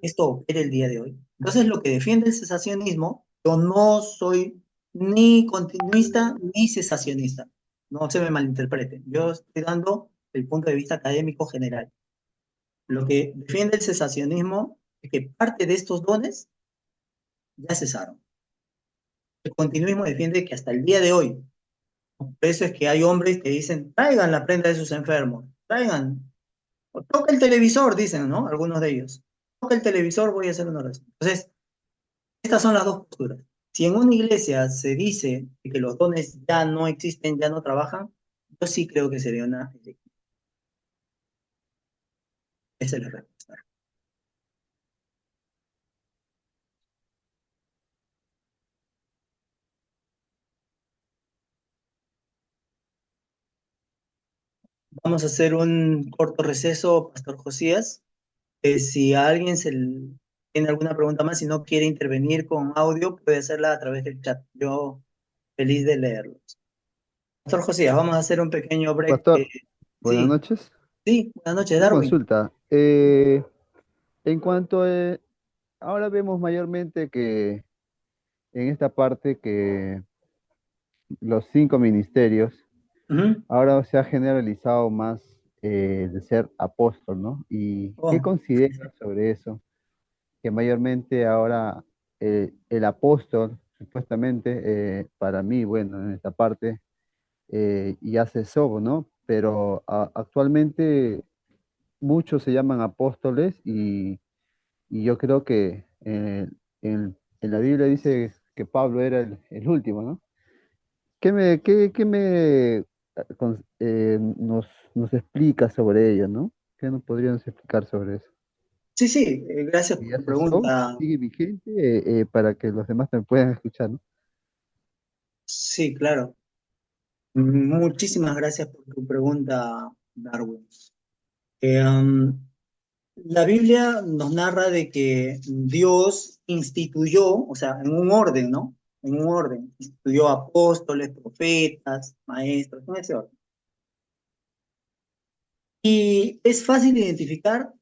A: esto opera el día de hoy. Entonces, lo que defiende el cesacionismo, yo no soy ni continuista ni cesacionista. No se me malinterprete. Yo estoy dando el punto de vista académico general. Lo que defiende el cesacionismo es que parte de estos dones ya cesaron. El continuismo defiende que hasta el día de hoy, por eso es que hay hombres que dicen, traigan la prenda de sus enfermos, traigan, o toca el televisor, dicen, ¿no? Algunos de ellos. Toca el televisor, voy a hacer una oración. Entonces, estas son las dos posturas. Si en una iglesia se dice que los dones ya no existen, ya no trabajan, yo sí creo que sería una herejía. Esa es la respuesta. Vamos a hacer un corto receso, Pastor Josías. Si a alguien tiene alguna pregunta más, si no quiere intervenir con audio, puede hacerla a través del chat. Yo feliz de leerlos. Pastor Josías, vamos a hacer un pequeño break.
C: Pastor, buenas
A: Sí,
C: noches.
A: sí, buenas noches,
C: Una
A: Darwin.
C: consulta. En cuanto a, ahora vemos mayormente que en esta parte que los 5 ministerios,
A: Ujú.
C: ahora se ha generalizado más de ser apóstol, ¿no? ¿Y qué
A: Oh,
C: consideras sobre eso? Que mayormente ahora el apóstol, supuestamente, para mí, bueno, en esta parte, ya cesó, ¿no? Pero actualmente muchos se llaman apóstoles y yo creo que en la Biblia dice que Pablo era el último, ¿no? ¿Nos explica sobre ello, ¿no? ¿Qué nos podríamos explicar sobre eso?
A: sí, sí, gracias
C: Si
A: por
C: ya
A: tu
C: cesó,
A: pregunta.
C: sigue vigente, para que los demás también puedan escuchar, ¿no?
A: Sí, claro. Muchísimas gracias por tu pregunta, Darwin. Eh, um, la Biblia nos narra de que Dios instituyó, o sea, en un orden, ¿no? En un orden, instituyó apóstoles, profetas, maestros, en ese orden. Y es fácil identificar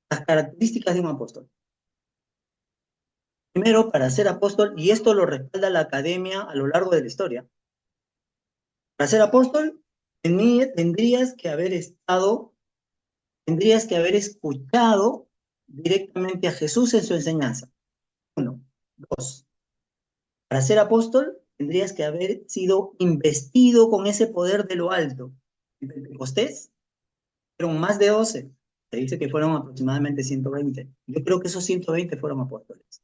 A: las características de un apóstol. Primero, para ser apóstol, y esto lo respalda la academia a lo largo de la historia, para ser apóstol tendrías que haber tendrías que haber escuchado directamente a Jesús en su enseñanza. Uno. Dos. Para ser apóstol tendrías que haber sido investido con ese poder de lo alto. En Pentecostés fueron más de 12. Se dice que fueron aproximadamente 120. Yo creo que esos 120 fueron apóstoles.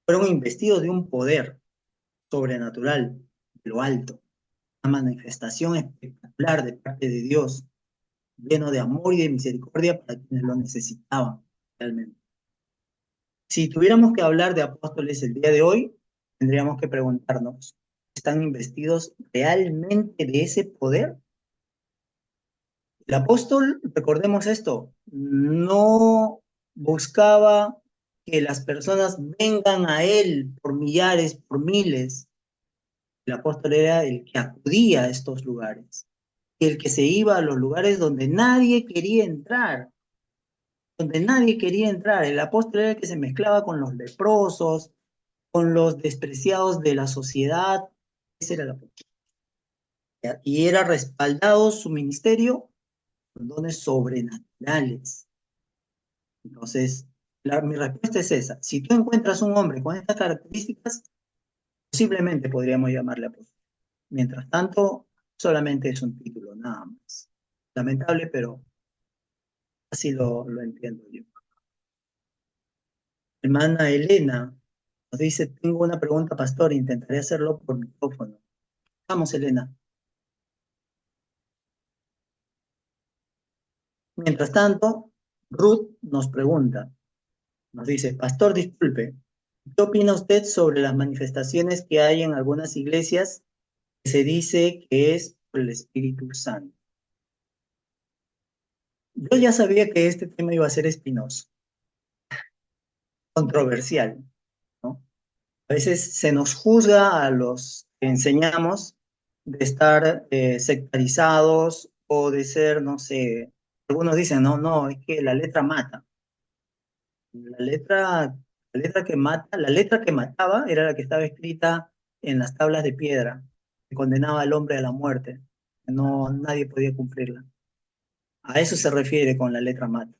A: Fueron investidos de un poder sobrenatural, de lo alto. Una manifestación espectacular de parte de Dios, lleno de amor y de misericordia para quienes lo necesitaban realmente. Si tuviéramos que hablar de apóstoles el día de hoy, tendríamos que preguntarnos, ¿están investidos realmente de ese poder? El apóstol, recordemos esto, no buscaba que las personas vengan a él por millares, por miles. El apóstol era el que acudía a estos lugares, el que se iba a los lugares donde nadie quería entrar. El apóstol era el que se mezclaba con los leprosos, con los despreciados de la sociedad. Ese era el apóstol. Y era respaldado su ministerio con dones sobrenaturales. Entonces, mi respuesta es esa. Si tú encuentras un hombre con estas características, posiblemente podríamos llamarle apóstol. Mientras tanto, solamente es un título, nada más. Lamentable, pero así lo entiendo yo. Hermana Elena nos dice, tengo una pregunta, pastor, intentaré hacerlo por micrófono. Vamos, Elena. Mientras tanto, Ruth nos pregunta, nos dice, pastor, disculpe, ¿qué opina usted sobre las manifestaciones que hay en algunas iglesias que se dice que es por el Espíritu Santo? Yo ya sabía que este tema iba a ser espinoso, controversial, ¿no? A veces se nos juzga a los que enseñamos de estar sectarizados o de ser, no sé, algunos dicen, no, no, es que la letra mata. La letra, la letra que mataba era la que estaba escrita en las tablas de piedra, que condenaba al hombre a la muerte. No, nadie podía cumplirla. A eso se refiere con la letra mata,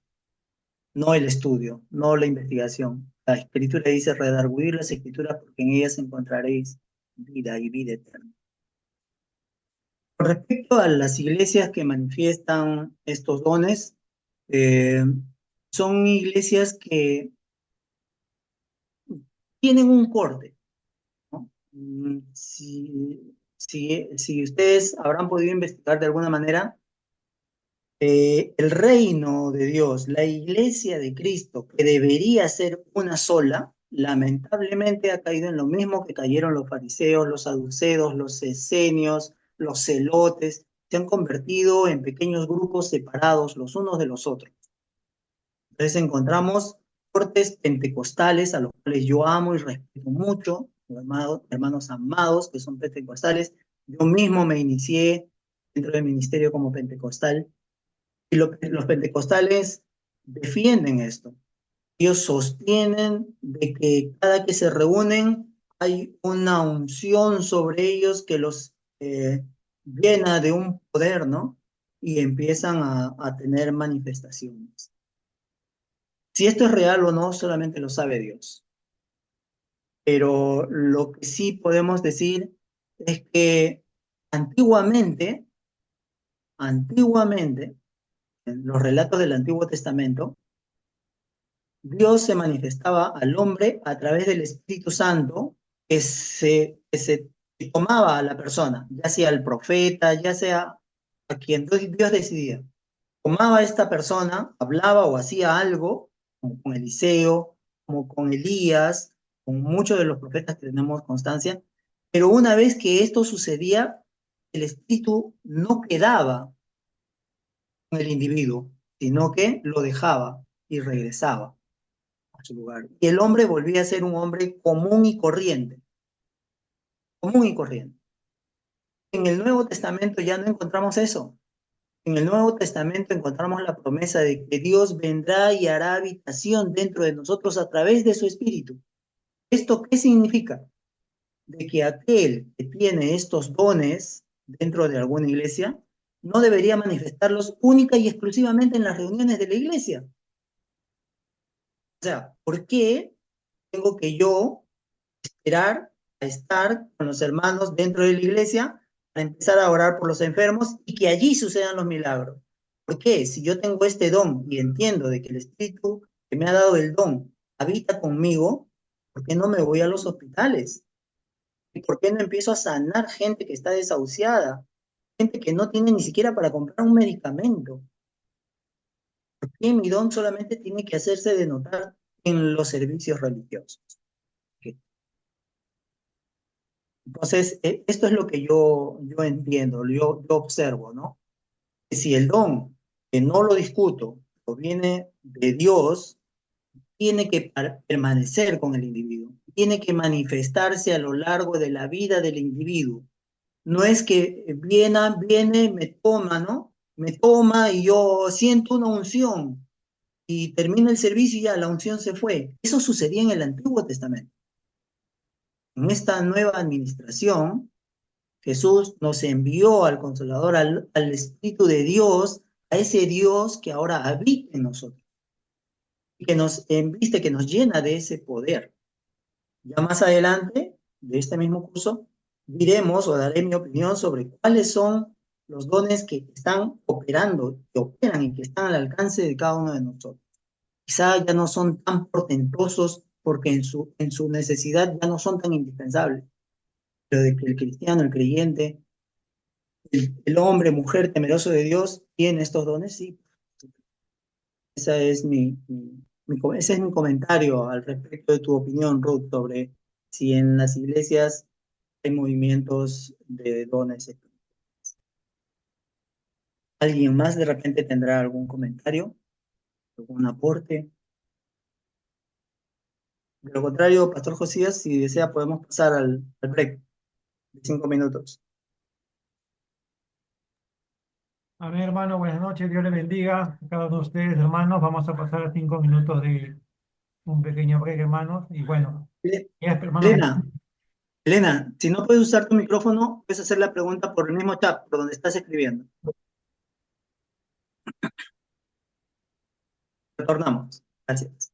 A: no el estudio, no la investigación. La escritura dice redarguir las escrituras porque en ellas encontraréis vida y vida eterna. Con respecto a las iglesias que manifiestan estos dones, eh, son iglesias que tienen un corte, ¿no? Si ustedes habrán podido investigar de alguna manera, el reino de Dios, la iglesia de Cristo, que debería ser una sola, lamentablemente ha caído en lo mismo que cayeron los fariseos, los saduceos, los esenios, los celotes, se han convertido en pequeños grupos separados los unos de los otros. Entonces encontramos cortes pentecostales, a los cuales yo amo y respeto mucho, hermanos amados que son pentecostales. Yo mismo me inicié dentro del ministerio como pentecostal, y los pentecostales defienden esto. Ellos sostienen de que cada que se reúnen hay una unción sobre ellos que los llena de un poder, ¿no? Y empiezan a tener manifestaciones. Si esto es real o no, solamente lo sabe Dios. Pero lo que sí podemos decir es que antiguamente, antiguamente, en los relatos del Antiguo Testamento, Dios se manifestaba al hombre a través del Espíritu Santo que se tomaba a la persona, ya sea el profeta, ya sea a quien Dios decidía. Tomaba a esta persona, hablaba o hacía algo, como con Eliseo, como con Elías, con muchos de los profetas que tenemos constancia, pero una vez que esto sucedía, el Espíritu no quedaba con el individuo, sino que lo dejaba y regresaba a su lugar. Y el hombre volvía a ser un hombre común y corriente, común y corriente. En el Nuevo Testamento ya no encontramos eso. En el Nuevo Testamento encontramos la promesa de que Dios vendrá y hará habitación dentro de nosotros a través de su Espíritu. ¿Esto qué significa? De que aquel que tiene estos dones dentro de alguna iglesia no debería manifestarlos única y exclusivamente en las reuniones de la iglesia. O sea, ¿por qué tengo que yo esperar a estar con los hermanos dentro de la iglesia para empezar a orar por los enfermos y que allí sucedan los milagros? ¿Por qué? Si yo tengo este don y entiendo de que el Espíritu que me ha dado el don habita conmigo, ¿por qué no me voy a los hospitales? ¿Y por qué no empiezo a sanar gente que está desahuciada? Gente que no tiene ni siquiera para comprar un medicamento. ¿Por qué mi don solamente tiene que hacerse de notar en los servicios religiosos? Entonces, esto es lo que yo entiendo, yo observo, ¿no? Que si el don, que no lo discuto, proviene de Dios, tiene que permanecer con el individuo, tiene que manifestarse a lo largo de la vida del individuo. No es que viene, me toma, ¿no? Me toma y yo siento una unción y termina el servicio y ya la unción se fue. Eso sucedía en el Antiguo Testamento. En esta nueva administración, Jesús nos envió al Consolador, al Espíritu de Dios, a ese Dios que ahora habita en nosotros y que nos enviste, que nos llena de ese poder. Ya más adelante de este mismo curso, diremos o daré mi opinión sobre cuáles son los dones que están operando, que operan y que están al alcance de cada uno de nosotros. Quizá ya no son tan portentosos porque en su necesidad ya no son tan indispensables, pero de que el cristiano, el creyente, el hombre, mujer temeroso de Dios tiene estos dones, sí. Esa es ese es mi comentario al respecto de tu opinión, Ruth, sobre si en las iglesias hay movimientos de dones. ¿Alguien más de repente tendrá algún comentario, algún aporte? De lo contrario, Pastor Josías, si desea, podemos pasar al break de 5 minutos.
D: Amén, hermano, buenas noches, Dios le bendiga a cada uno de ustedes, hermanos. Vamos a pasar a 5 minutos de un pequeño break, hermanos. Y bueno, ya, hermano,
A: Elena, Elena, si no puedes usar tu micrófono, puedes hacer la pregunta por el mismo chat, por donde estás escribiendo. Retornamos. Gracias.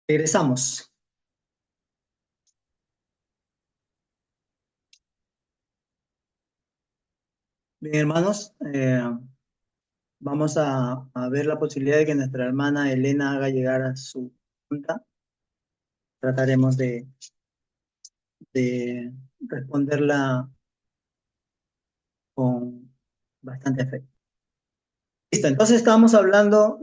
A: Regresamos. Bien, hermanos, vamos a ver la posibilidad de que nuestra hermana Elena haga llegar a su pregunta. Trataremos de responderla con bastante efecto. Listo, entonces estábamos hablando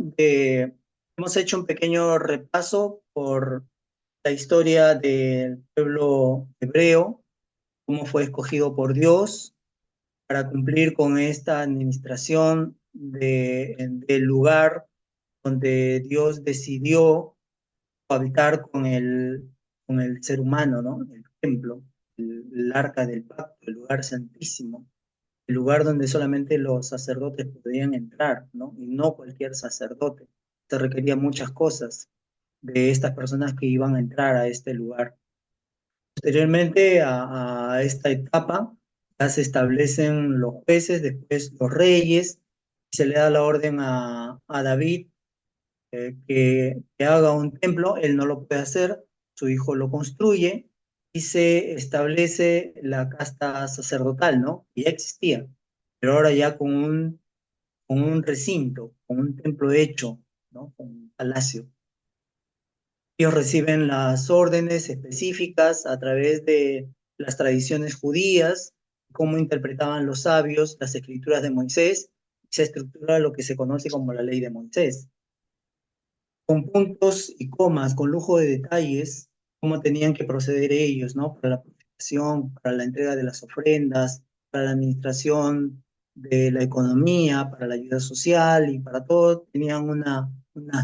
A: hemos hecho un pequeño repaso por la historia del pueblo hebreo, cómo fue escogido por Dios para cumplir con esta administración del lugar donde Dios decidió habitar con el ser humano, ¿no? El templo, el arca del pacto, el lugar santísimo, el lugar donde solamente los sacerdotes podían entrar, ¿no? Y no cualquier sacerdote. Se requería muchas cosas de estas personas que iban a entrar a este lugar. Posteriormente a esta etapa, ya se establecen los jueces, después los reyes, y se le da la orden a David que haga un templo. Él no lo puede hacer, su hijo lo construye y se establece la casta sacerdotal, ¿no? Que ya existía, pero ahora ya con un recinto, con un templo hecho, ¿no? Con un palacio. Ellos reciben las órdenes específicas a través de las tradiciones judías, cómo interpretaban los sabios las escrituras de Moisés, y se estructura lo que se conoce como la ley de Moisés, con puntos y comas, con lujo de detalles, cómo tenían que proceder ellos, ¿no? Para la purificación, para la entrega de las ofrendas, para la administración de la economía, para la ayuda social y para todo, tenían una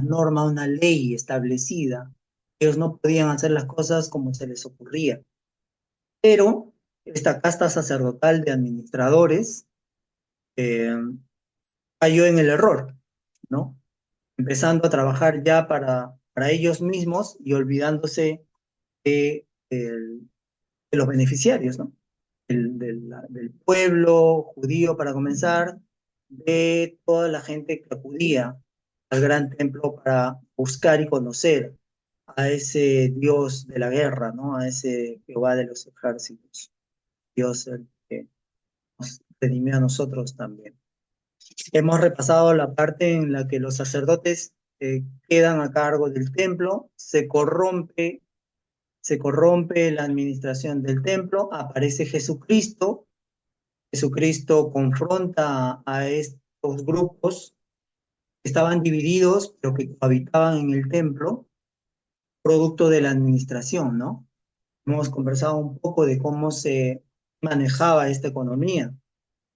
A: norma, una ley establecida. Ellos no podían hacer las cosas como se les ocurría. Pero esta casta sacerdotal de administradores eh, cayó en el error, ¿no? Empezando a trabajar ya para ellos mismos y olvidándose de los beneficiarios, ¿no? Del pueblo judío, para comenzar, de toda la gente que acudía al gran templo para buscar y conocer a ese Dios de la guerra, ¿no? A ese Jehová de los ejércitos, Dios el que nos redimió a nosotros también. Hemos repasado la parte en la que los sacerdotes quedan a cargo del templo, se corrompe la administración del templo, aparece Jesucristo. Jesucristo confronta a estos grupos que estaban divididos, pero que habitaban en el templo, producto de la administración, ¿no? Hemos conversado un poco de cómo se manejaba esta economía.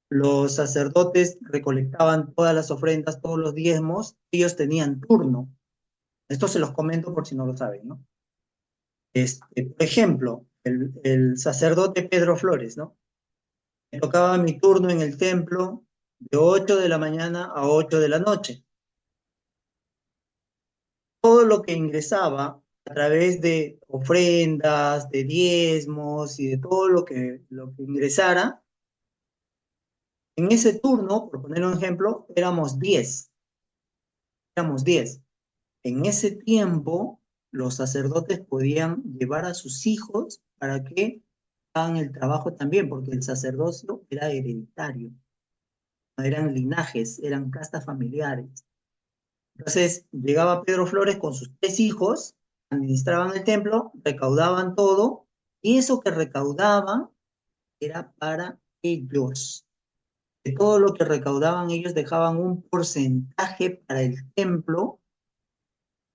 A: Los sacerdotes recolectaban todas las ofrendas, todos los diezmos, ellos tenían turno. Esto se los comento por si no lo saben, ¿no? Por ejemplo, el sacerdote Pedro Flores, ¿no? Me tocaba mi turno en el templo de 8 de la mañana a 8 de la noche. Todo lo que ingresaba a través de ofrendas, de diezmos y de todo lo que ingresara, en ese turno, por poner un ejemplo, éramos 10. Éramos 10. En ese tiempo, los sacerdotes podían llevar a sus hijos para que hagan el trabajo también, porque el sacerdocio era hereditario, no eran linajes, eran castas familiares. Entonces, llegaba Pedro Flores con sus 3 hijos, administraban el templo, recaudaban todo, y eso que recaudaban era para ellos. De todo lo que recaudaban, ellos dejaban un porcentaje para el templo,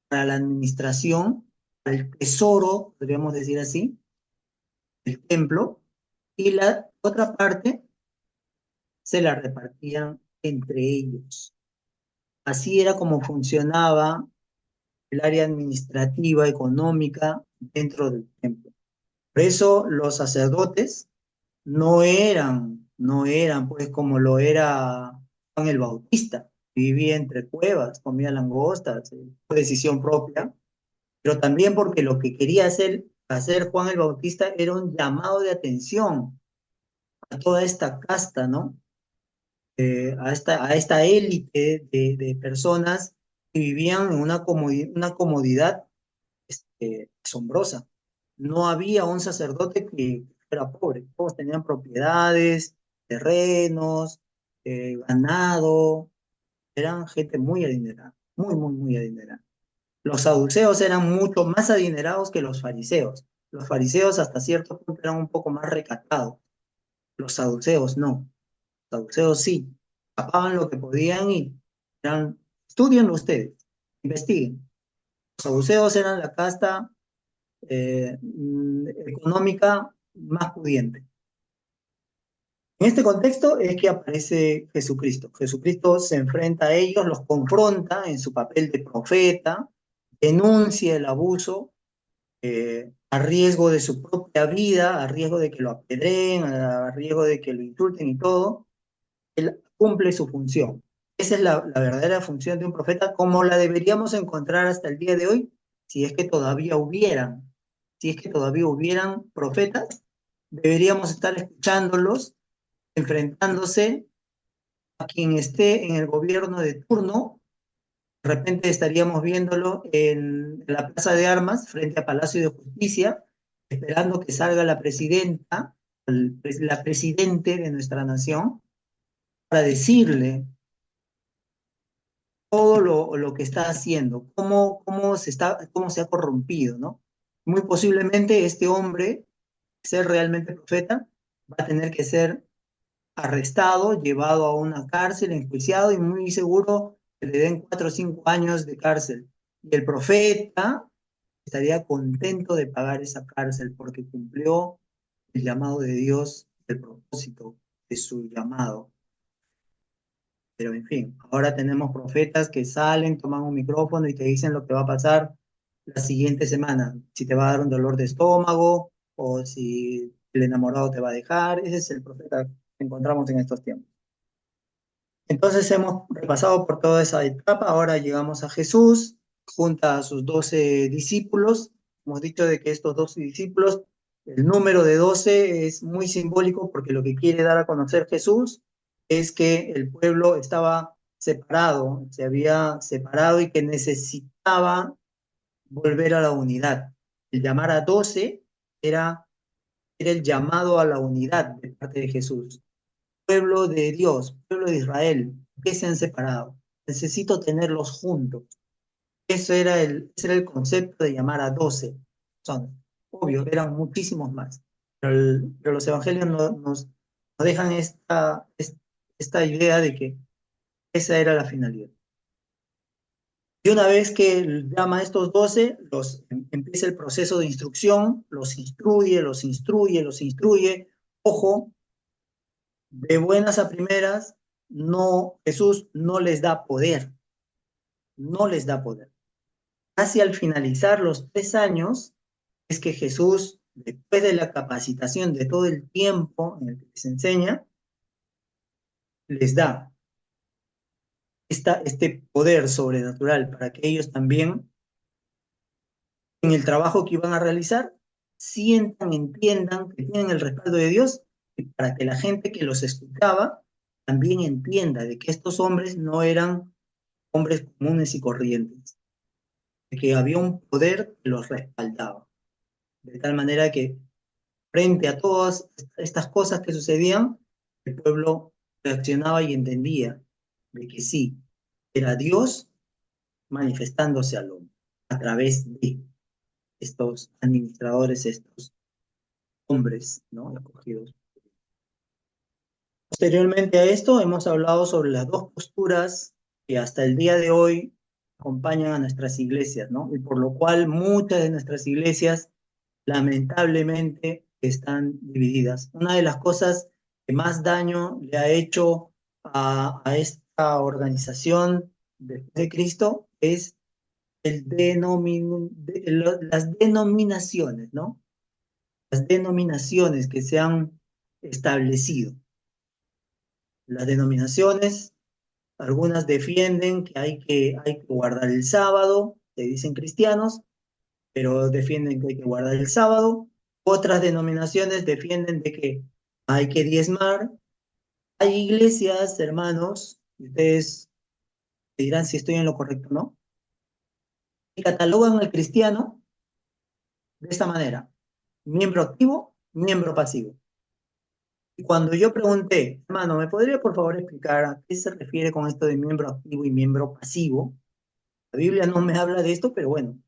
A: para la administración, para el tesoro, podríamos decir así, del templo, y la otra parte se la repartían entre ellos. Así era como funcionaba el área administrativa, económica dentro del templo. Por eso los sacerdotes no eran pues como lo era Juan el Bautista, que vivía entre cuevas, comía langostas, por decisión propia, pero también porque lo que quería hacer Juan el Bautista era un llamado de atención a toda esta casta, ¿no? A esta élite de personas que vivían en una comodidad asombrosa. No había un sacerdote que fuera pobre, todos tenían propiedades, terrenos, ganado, eran gente muy adinerada, muy, muy, muy adinerada. Los saduceos eran mucho más adinerados que los fariseos. Los fariseos hasta cierto punto eran un poco más recatados. Los saduceos no. Los saduceos sí. Tapaban lo que podían y eran, estudienlo ustedes, investiguen. Los saduceos eran la casta económica más pudiente. En este contexto es que aparece Jesucristo. Jesucristo se enfrenta a ellos, los confronta en su papel de profeta, denuncia el abuso a riesgo de su propia vida, a riesgo de que lo apedreen, a riesgo de que lo insulten y todo. Él cumple su función. Esa es la verdadera función de un profeta, como la deberíamos encontrar hasta el día de hoy, si es que todavía hubieran, si es que todavía hubieran profetas, deberíamos estar escuchándolos, enfrentándose a quien esté en el gobierno de turno. De repente estaríamos viéndolo en la Plaza de Armas, frente a Palacio de Justicia, esperando que salga la presidenta, la presidente de nuestra nación, para decirle todo lo que está haciendo, cómo se ha corrompido, ¿no? Muy posiblemente este hombre, ser realmente profeta, va a tener que ser arrestado, llevado a una cárcel, enjuiciado y muy seguro que le den 4 o 5 años de cárcel. Y el profeta estaría contento de pagar esa cárcel porque cumplió el llamado de Dios, el propósito de su llamado. Pero en fin, ahora tenemos profetas que salen, toman un micrófono y te dicen lo que va a pasar la siguiente semana, si te va a dar un dolor de estómago o si el enamorado te va a dejar. Ese es el profeta que encontramos en estos tiempos. Entonces hemos repasado por toda esa etapa, ahora llegamos a Jesús, junta a sus 12 discípulos. Hemos dicho de que estos 12 discípulos, el número de 12 es muy simbólico porque lo que quiere dar a conocer Jesús es que el pueblo estaba separado, se había separado y que necesitaba volver a la unidad. El llamar a 12 era el llamado a la unidad de parte de Jesús. Pueblo de Dios, pueblo de Israel, que se han separado. Necesito tenerlos juntos. Ese era el concepto de llamar a 12. Son, obvio, eran muchísimos más. Pero los evangelios nos dejan esta idea de que esa era la finalidad. Y una vez que llama a estos 12, empieza el proceso de instrucción, los instruye, los instruye, los instruye. Ojo, de buenas a primeras, no, Jesús no les da poder, no les da poder. Casi al finalizar los 3 años, es que Jesús, después de la capacitación de todo el tiempo en el que les enseña, les da este poder sobrenatural para que ellos también, en el trabajo que iban a realizar, sientan, entiendan que tienen el respaldo de Dios y para que la gente que los escuchaba también entienda de que estos hombres no eran hombres comunes y corrientes, de que había un poder que los respaldaba, de tal manera que frente a todas estas cosas que sucedían, el pueblo reaccionaba y entendía de que sí, era Dios manifestándose al hombre a través de estos administradores, estos hombres, ¿no? Escogidos. Posteriormente a esto, hemos hablado sobre las dos posturas que hasta el día de hoy acompañan a nuestras iglesias, ¿no? Y por lo cual muchas de nuestras iglesias lamentablemente están divididas. Una de las cosas que más daño le ha hecho a esta organización de Cristo es las denominaciones, ¿no? Las denominaciones que se han establecido. Las denominaciones, algunas defienden que hay que guardar el sábado, se dicen cristianos, pero defienden que hay que guardar el sábado. Otras denominaciones defienden de que hay que diezmar. Hay iglesias, hermanos, y ustedes me dirán si estoy en lo correcto o no, que catalogan al cristiano de esta manera: miembro activo, miembro pasivo. Y cuando yo pregunté, hermano, ¿me podría por favor explicar a qué se refiere con esto de miembro activo y miembro pasivo? La Biblia no me habla de esto, pero bueno,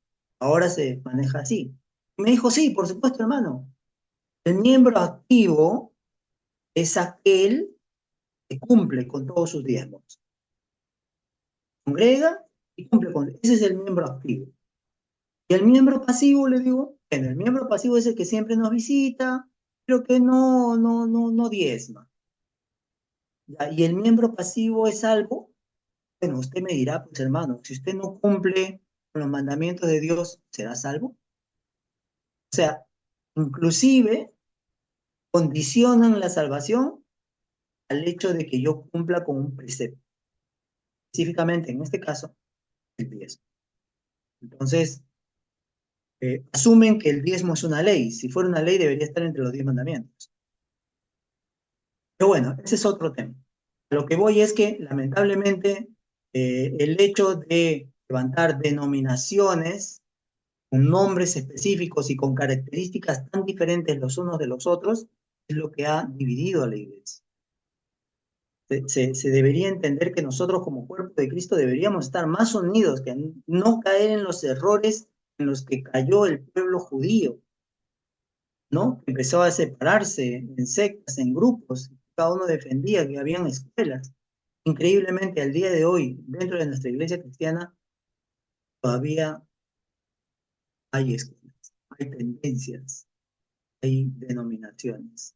A: ahora se maneja así. Y me dijo, sí, por supuesto, hermano. El miembro activo es aquel que cumple con todos sus diezmos. Congrega y cumple con... Ese es el miembro activo. Y el miembro pasivo, le digo, bueno, el miembro pasivo es el que siempre nos visita, pero que no diezma. ¿Ya? Y el miembro pasivo es algo, bueno, usted me dirá, pues hermano, si usted no cumple con los mandamientos de Dios, ¿será salvo? O sea, inclusive condicionan la salvación al hecho de que yo cumpla con un precepto. Específicamente, en este caso, el diezmo. Entonces, asumen que el diezmo es una ley. Si fuera una ley, debería estar entre los 10 mandamientos. Pero bueno, ese es otro tema. A lo que voy es que, lamentablemente, el hecho de levantar denominaciones con nombres específicos y con características tan diferentes los unos de los otros es lo que ha dividido a la iglesia. Se debería entender que nosotros como cuerpo de Cristo deberíamos estar más unidos, que no caer en los errores en los que cayó el pueblo judío, ¿no? Que empezó a separarse en sectas, en grupos, cada uno defendía que habían escuelas. Increíblemente, al día de hoy, dentro de nuestra iglesia cristiana, todavía hay escuelas, hay tendencias, hay denominaciones.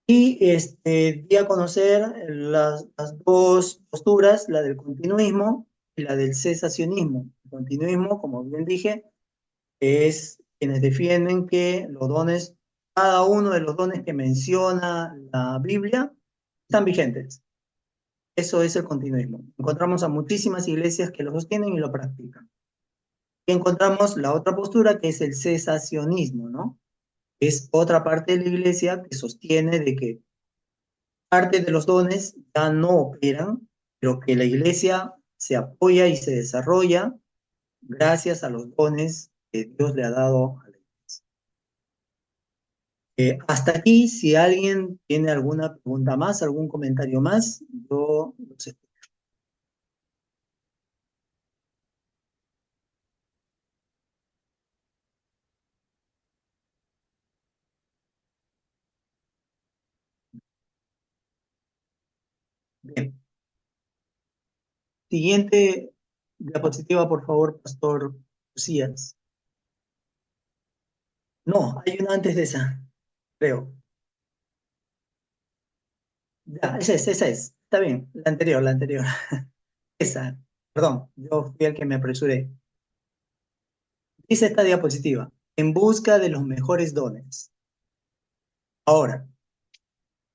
A: Y di a conocer las dos posturas, la del continuismo y la del cesacionismo. El continuismo, como bien dije, es quienes defienden que los dones, cada uno de los dones que menciona la Biblia, están vigentes. Eso es el continuismo. Encontramos a muchísimas iglesias que lo sostienen y lo practican. Y encontramos la otra postura, que es el cesacionismo, ¿no? Es otra parte de la iglesia que sostiene de que parte de los dones ya no operan, pero que la iglesia se apoya y se desarrolla gracias a los dones que Dios le ha dado a la iglesia. Hasta aquí, si alguien tiene alguna pregunta más, algún comentario más, yo los escucho. Bien. Siguiente diapositiva, por favor, Pastor Lucías. No, hay una antes de esa, creo. Ya, esa es. Está bien, la anterior, la anterior. Esa, perdón, yo fui el que me apresuré. Dice esta diapositiva, en busca de los mejores dones. Ahora,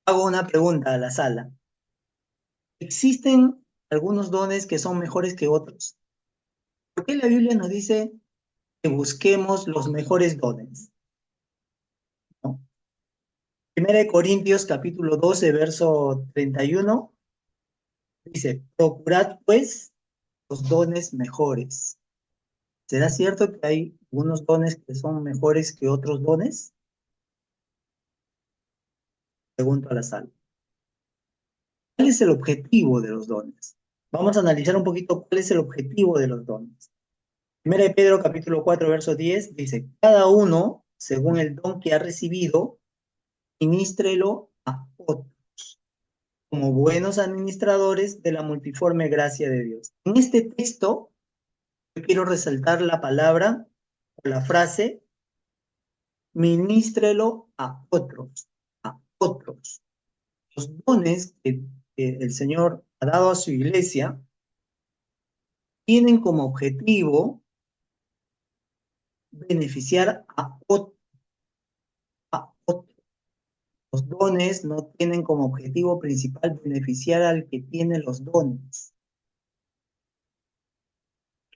A: hago una pregunta a la sala. ¿Existen algunos dones que son mejores que otros? ¿Por qué la Biblia nos dice que busquemos los mejores dones? ¿No? Primera de Corintios capítulo 12, verso 31, dice, procurad pues los dones mejores. ¿Será cierto que hay algunos dones que son mejores que otros dones? Pregunto a la sala. ¿Cuál es el objetivo de los dones? Vamos a analizar un poquito cuál es el objetivo de los dones. Primera de Pedro capítulo 4, verso 10 dice, cada uno, según el don que ha recibido, ministrelo a otros, como buenos administradores de la multiforme gracia de Dios. En este texto, yo quiero resaltar la palabra o la frase, ministrelo a otros, a otros. Los dones que el Señor ha dado a su iglesia tienen como objetivo beneficiar a otros. Los dones no tienen como objetivo principal beneficiar al que tiene los dones.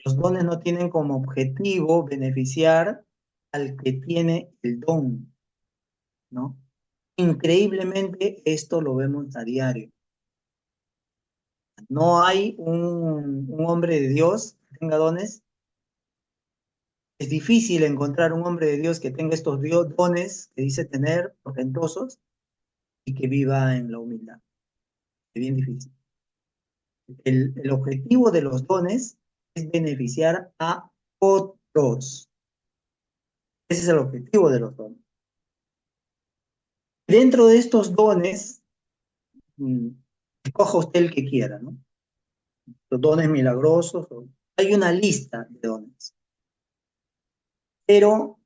A: Los dones no tienen como objetivo beneficiar al que tiene el don, ¿no? Increíblemente esto lo vemos a diario. No hay un hombre de Dios que tenga dones Es difícil encontrar un hombre de Dios que tenga estos dones que dice tener, portentosos, y que viva en la humildad. Es bien difícil. El objetivo de los dones es beneficiar a otros. Ese es el objetivo de los dones. Dentro de estos dones, escoja usted el que quiera, ¿no? Los dones milagrosos, hay una lista de dones. Pero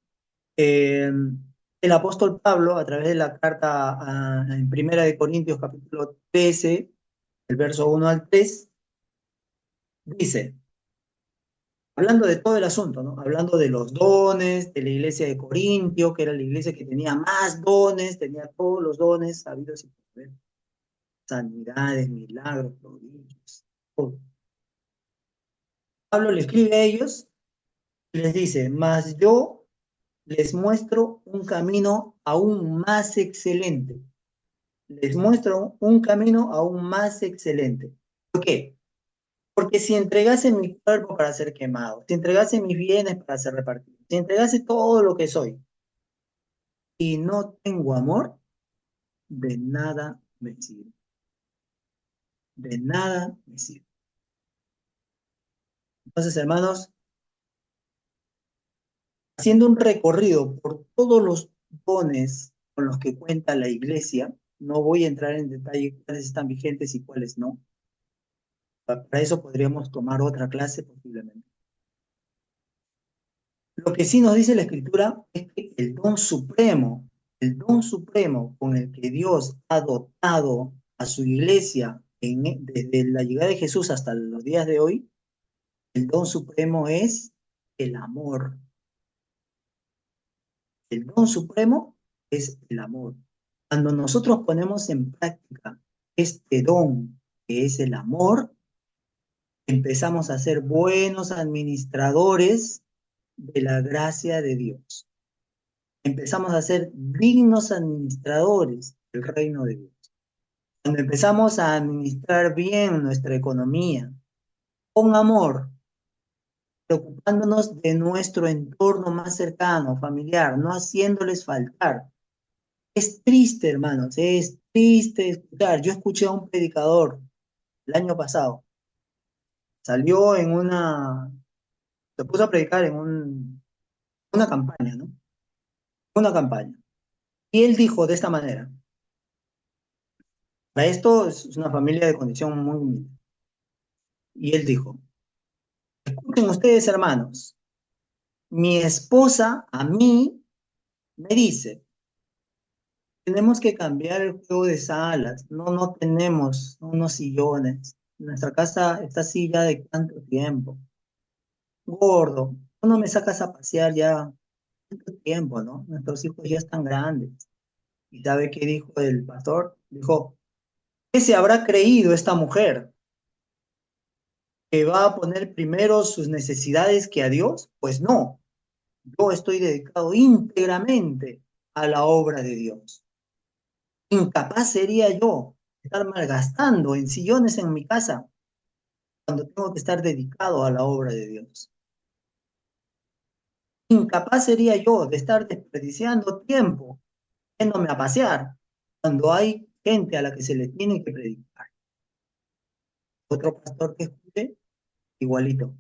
A: el apóstol Pablo, a través de la carta en Primera de Corintios, capítulo 13, el verso 1 al 3, dice, hablando de todo el asunto, ¿no? Hablando de los dones, de la iglesia de Corintio, que era la iglesia que tenía más dones, tenía todos los dones sabidos y por haber, sanidades, milagros, prodigios, todo. Pablo le escribe a ellos y les dice, mas yo les muestro un camino aún más excelente. Les muestro un camino aún más excelente. ¿Por qué? Porque si entregase mi cuerpo para ser quemado, si entregase mis bienes para ser repartidos, si entregase todo lo que soy y no tengo amor, de nada me sirve. De nada me sirve. Entonces, hermanos, haciendo un recorrido por todos los dones con los que cuenta la iglesia, no voy a entrar en detalle cuáles están vigentes y cuáles no. Para eso podríamos tomar otra clase posiblemente. Lo que sí nos dice la Escritura es que el don supremo con el que Dios ha dotado a su iglesia desde la llegada de Jesús hasta los días de hoy, el don supremo es el amor. El don supremo es el amor. Cuando nosotros ponemos en práctica este don que es el amor, empezamos a ser buenos administradores de la gracia de Dios. Empezamos a ser dignos administradores del reino de Dios. Cuando empezamos a administrar bien nuestra economía, con amor, preocupándonos de nuestro entorno más cercano, familiar, no haciéndoles faltar. Es triste, hermanos, es triste escuchar. Yo escuché a un predicador el año pasado, salió se puso a predicar en una campaña, ¿no? Una campaña. Y él dijo de esta manera, para esto es una familia de condición muy humilde. Y él dijo, escuchen ustedes, hermanos, mi esposa a mí me dice, tenemos que cambiar el juego de salas, no tenemos unos sillones, nuestra casa está así ya de tanto tiempo. Gordo, tú no me sacas a pasear ya tanto tiempo, ¿no? Nuestros hijos ya están grandes. ¿Y sabe qué dijo el pastor? Dijo, ¿qué se habrá creído esta mujer? ¿Que va a poner primero sus necesidades que a Dios? Pues no, yo estoy dedicado íntegramente a la obra de Dios. Incapaz sería yo de estar malgastando en sillones en mi casa cuando tengo que estar dedicado a la obra de Dios. Incapaz sería yo de estar desperdiciando tiempo yéndome a pasear cuando hay gente a la que se le tiene que predicar. Otro pastor que escuché, igualito.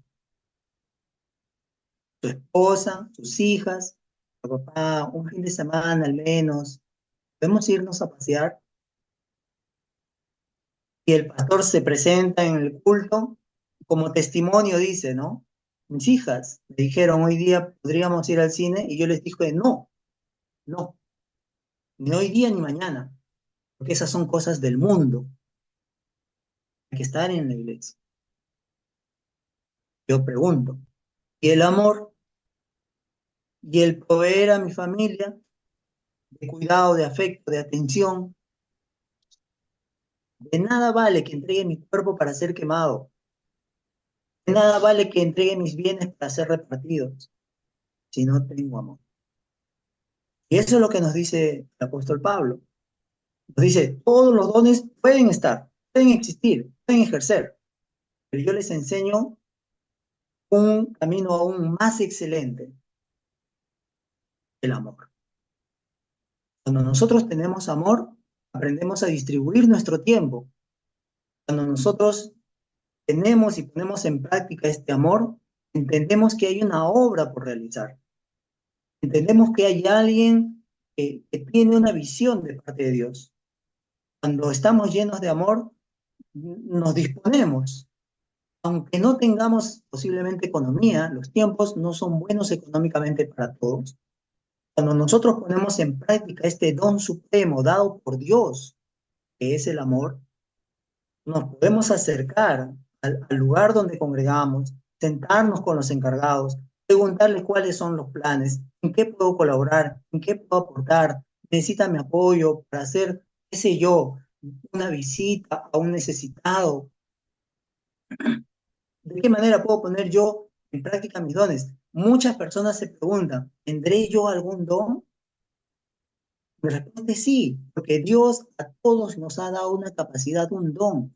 A: Su esposa, sus hijas, su papá, un fin de semana al menos, podemos irnos a pasear. Y el pastor se presenta en el culto como testimonio, dice, ¿no? Mis hijas me dijeron hoy día podríamos ir al cine y yo les dije no, ni hoy día ni mañana, porque esas son cosas del mundo, hay que estar en la iglesia. Yo pregunto, ¿y el amor? ¿Y el proveer a mi familia de cuidado, de afecto, de atención? De nada vale que entregue mi cuerpo para ser quemado. De nada vale que entregue mis bienes para ser repartidos si no tengo amor. Y eso es lo que nos dice el apóstol Pablo. Nos dice, todos los dones pueden estar, pueden existir, pueden ejercer, pero yo les enseño un camino aún más excelente, el amor. Cuando nosotros tenemos amor, aprendemos a distribuir nuestro tiempo. Cuando nosotros tenemos y ponemos en práctica este amor, entendemos que hay una obra por realizar. Entendemos que hay alguien que tiene una visión de parte de Dios. Cuando estamos llenos de amor, nos disponemos. Aunque no tengamos posiblemente economía, los tiempos no son buenos económicamente para todos. Cuando nosotros ponemos en práctica este don supremo dado por Dios, que es el amor, nos podemos acercar al lugar donde congregamos, sentarnos con los encargados, preguntarles cuáles son los planes, en qué puedo colaborar, en qué puedo aportar, necesita mi apoyo para hacer, qué sé yo, una visita a un necesitado. ¿De qué manera puedo poner yo en práctica mis dones? Muchas personas se preguntan, ¿tendré yo algún don? Mi respuesta es sí, porque Dios a todos nos ha dado una capacidad, un don.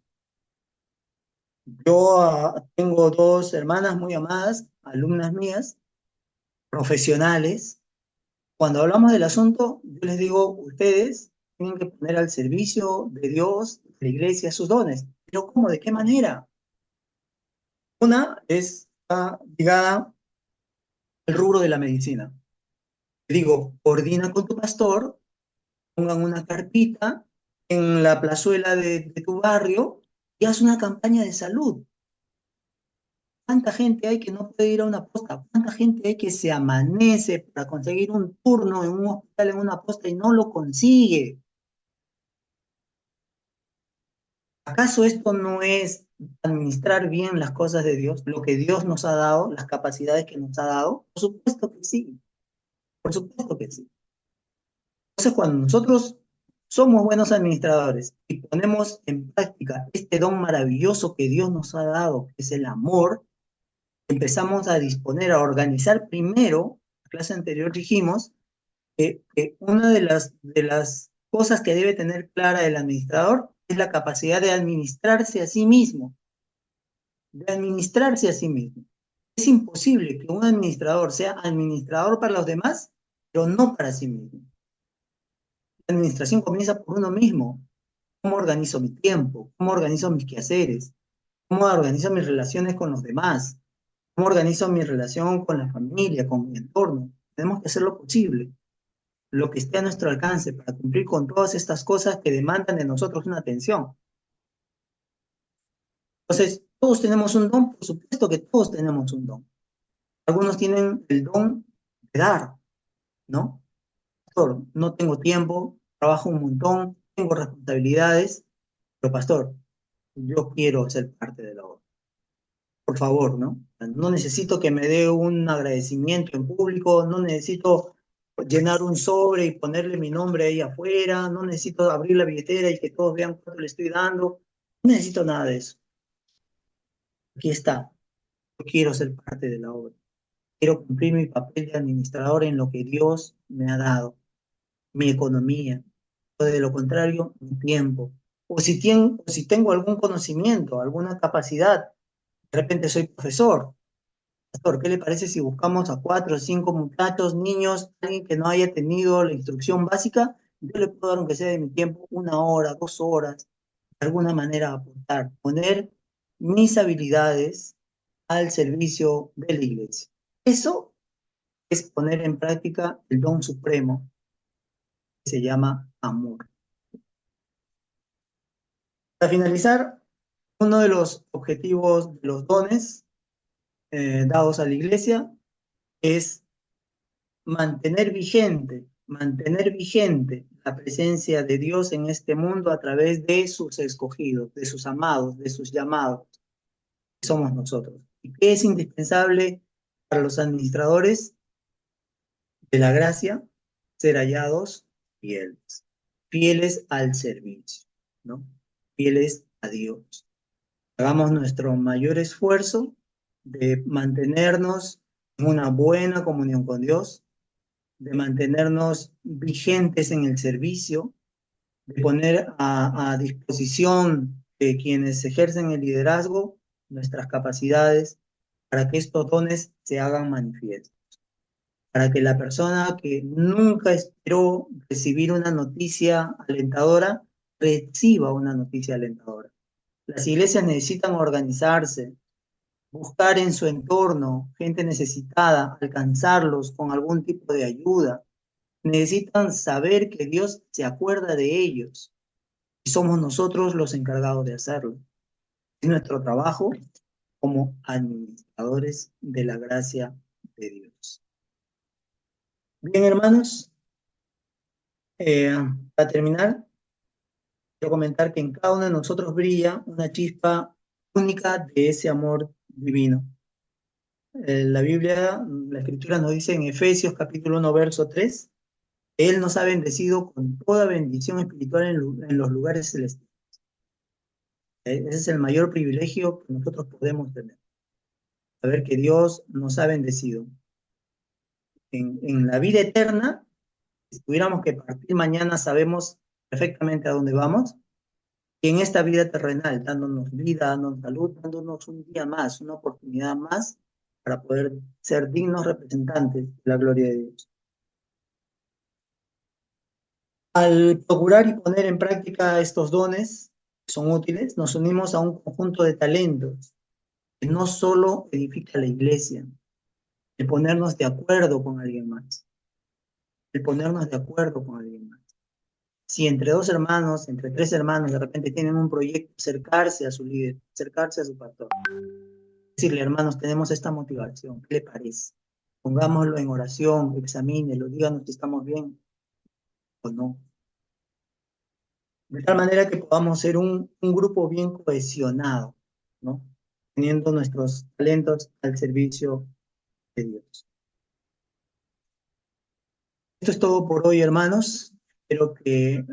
A: Yo tengo dos hermanas muy amadas, alumnas mías, profesionales. Cuando hablamos del asunto, yo les digo, ustedes tienen que poner al servicio de Dios, de la iglesia, sus dones. ¿Pero cómo? ¿De qué manera? Una es ligada al rubro de la medicina. Digo, coordina con tu pastor, pongan una carpita en la plazuela de tu barrio y haz una campaña de salud. ¿Cuánta gente hay que no puede ir a una posta? ¿Cuánta gente hay que se amanece para conseguir un turno en un hospital, en una posta y no lo consigue? ¿Acaso esto no es administrar bien las cosas de Dios, lo que Dios nos ha dado, las capacidades que nos ha dado? Por supuesto que sí, por supuesto que sí. Entonces, cuando nosotros somos buenos administradores y ponemos en práctica este don maravilloso que Dios nos ha dado, que es el amor, empezamos a disponer, a organizar primero. En la clase anterior dijimos que una de las cosas que debe tener clara el administrador es la capacidad de administrarse a sí mismo, de administrarse a sí mismo. Es imposible que un administrador sea administrador para los demás, pero no para sí mismo. La administración comienza por uno mismo. ¿Cómo organizo mi tiempo? ¿Cómo organizo mis quehaceres? ¿Cómo organizo mis relaciones con los demás? ¿Cómo organizo mi relación con la familia, con mi entorno? Tenemos que hacer lo posible, lo que esté a nuestro alcance para cumplir con todas estas cosas que demandan de nosotros una atención. Entonces, todos tenemos un don, por supuesto que todos tenemos un don. Algunos tienen el don de dar, ¿no? Pastor, no tengo tiempo, trabajo un montón, tengo responsabilidades, pero pastor, yo quiero ser parte de la obra. Por favor, ¿no? No necesito que me dé un agradecimiento en público, no necesito llenar un sobre y ponerle mi nombre ahí afuera, no necesito abrir la billetera y que todos vean cuánto le estoy dando, no necesito nada de eso. Aquí está, yo quiero ser parte de la obra, quiero cumplir mi papel de administrador en lo que Dios me ha dado, mi economía, o de lo contrario, mi tiempo, o si tengo algún conocimiento, alguna capacidad, de repente soy profesor. Pastor, ¿qué le parece si buscamos a 4 o 5 muchachos, niños, alguien que no haya tenido la instrucción básica? Yo le puedo dar, aunque sea de mi tiempo, 1 hora, 2 horas, de alguna manera aportar, poner mis habilidades al servicio de la iglesia. Eso es poner en práctica el don supremo que se llama amor. Para finalizar, uno de los objetivos de los dones dados a la iglesia es mantener vigente la presencia de Dios en este mundo a través de sus escogidos, de sus amados, de sus llamados, que somos nosotros. ¿Y qué es indispensable para los administradores de la gracia? Ser hallados fieles, fieles al servicio, ¿no? Fieles a Dios. Hagamos nuestro mayor esfuerzo de mantenernos en una buena comunión con Dios, de mantenernos vigentes en el servicio, de poner a disposición de quienes ejercen el liderazgo nuestras capacidades, para que estos dones se hagan manifiestos, para que la persona que nunca esperó recibir una noticia alentadora, reciba una noticia alentadora. Las iglesias necesitan organizarse, buscar en su entorno gente necesitada, alcanzarlos con algún tipo de ayuda. Necesitan saber que Dios se acuerda de ellos y somos nosotros los encargados de hacerlo. Es nuestro trabajo como administradores de la gracia de Dios. Bien, hermanos, para terminar, quiero comentar que en cada uno de nosotros brilla una chispa única de ese amor divino. La Biblia, la Escritura nos dice en Efesios capítulo 1, verso 3, que Él nos ha bendecido con toda bendición espiritual en los lugares celestiales. Ese es el mayor privilegio que nosotros podemos tener, saber que Dios nos ha bendecido. En la vida eterna, si tuviéramos que partir mañana, sabemos perfectamente a dónde vamos, y en esta vida terrenal, dándonos vida, dándonos salud, dándonos un día más, una oportunidad más para poder ser dignos representantes de la gloria de Dios. Al procurar y poner en práctica estos dones que son útiles, nos unimos a un conjunto de talentos que no solo edifica la iglesia, el ponernos de acuerdo con alguien más, el ponernos de acuerdo con alguien más. Si entre dos hermanos, entre tres hermanos, de repente tienen un proyecto, acercarse a su líder, acercarse a su pastor, decirle, hermanos, tenemos esta motivación, ¿qué le parece? Pongámoslo en oración, examínelo, díganos si estamos bien o no. De tal manera que podamos ser un grupo bien cohesionado, ¿no? Teniendo nuestros talentos al servicio de Dios. Esto es todo por hoy, hermanos. Espero que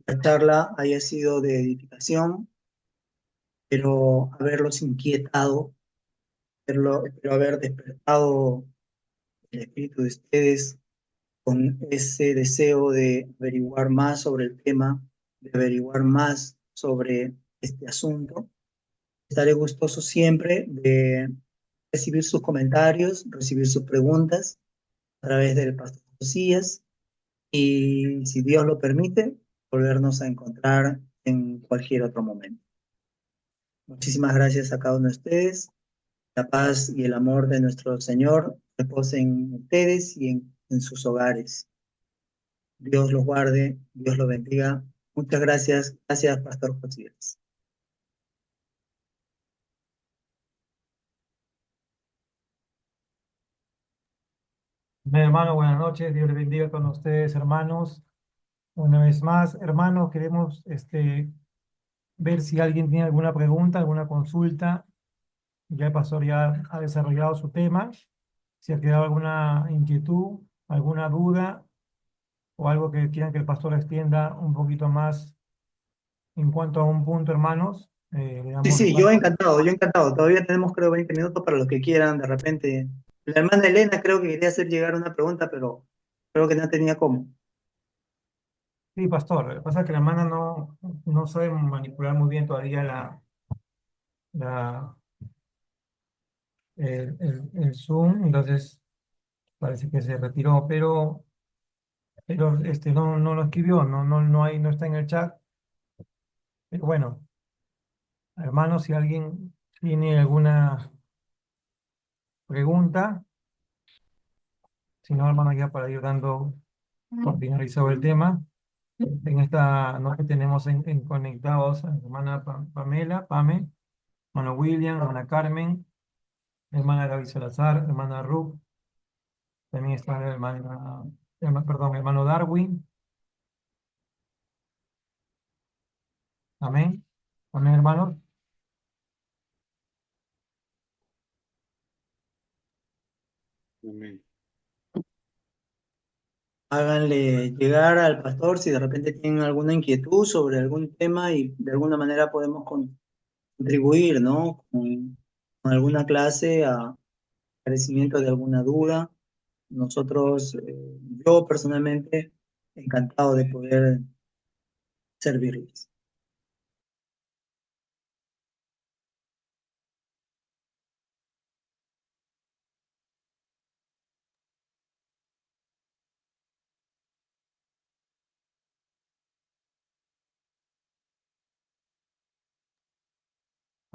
A: la charla haya sido de edificación, pero haberlos inquietado, pero haber despertado el espíritu de ustedes con ese deseo de averiguar más sobre el tema, de averiguar más sobre este asunto. Estaré gustoso siempre de recibir sus comentarios, recibir sus preguntas a través del Pastor Josías y, si Dios lo permite, volvernos a encontrar en cualquier otro momento. Muchísimas gracias a cada uno de ustedes. La paz y el amor de nuestro Señor reposen en ustedes y en sus hogares. Dios los guarde, Dios los bendiga. Muchas gracias. Gracias, Pastor Josías.
D: Hermano, buenas noches. Dios les bendiga con ustedes, hermanos. Una vez más, hermanos, queremos ver si alguien tiene alguna pregunta, alguna consulta. Ya el pastor ya ha desarrollado su tema. Si ha quedado alguna inquietud, alguna duda o algo que quieran que el pastor extienda un poquito más en cuanto a un punto, hermanos, le
A: Sí,
D: damos
A: sí,
D: paso.
A: yo encantado. Todavía tenemos, creo, 20 minutos para los que quieran, de repente. La hermana Elena creo que quería hacer llegar una pregunta, pero creo que no tenía cómo.
D: Sí, pastor. Lo que pasa es que la hermana no sabe manipular muy bien todavía la, el Zoom, entonces parece que se retiró, pero no lo escribió, no está en el chat. Pero bueno, hermanos, si alguien tiene alguna pregunta, si no, hermanos, ya para ir dando por finalizado el tema. En esta noche tenemos en conectados a la hermana Pamela, Pame, hermano William, hermana Carmen, hermana Gaby Salazar, hermana Ruth, también está la perdón, hermano Darwin. Amén. Amén, hermanos.
E: Amén.
A: Háganle llegar al pastor si de repente tienen alguna inquietud sobre algún tema y de alguna manera podemos contribuir, ¿no? Con alguna clase a esclarecimiento de alguna duda. Nosotros, yo personalmente, encantado de poder servirles.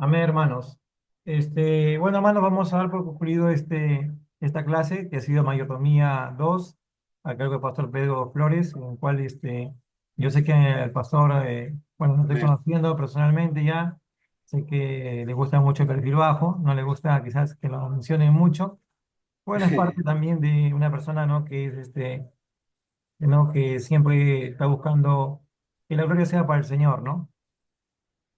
D: Amén, hermanos. Bueno, hermanos, vamos a dar por concluido esta clase que ha sido Mayordomía 2, a cargo del pastor Pedro Flores, en el cual yo sé que el pastor, bueno, lo estoy
A: Amén.
D: conociendo personalmente ya, sé que le gusta mucho el perfil bajo, no le gusta quizás que lo mencionen mucho. Bueno, es parte también de una persona, ¿no? Que es ¿no? Que siempre está buscando que la gloria sea para el Señor, ¿no?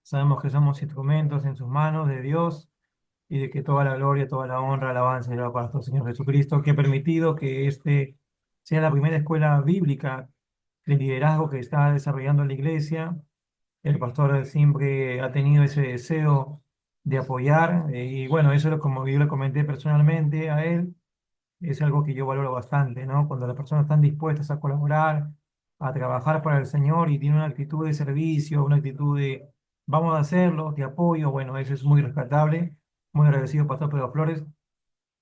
D: Sabemos que somos instrumentos en sus manos de Dios y de que toda la gloria, toda la honra, alabanza será para nuestro Señor Jesucristo, que ha permitido que sea la primera escuela bíblica de liderazgo que está desarrollando la iglesia. El pastor siempre ha tenido ese deseo de apoyar, y bueno, eso es como yo le comenté personalmente a él, es algo que yo valoro bastante, ¿no? Cuando las personas están dispuestas a colaborar, a trabajar para el Señor y tienen una actitud de servicio, una actitud de vamos a hacerlo, te apoyo, bueno, eso es muy rescatable. Muy agradecido, Pastor Pedro Flores.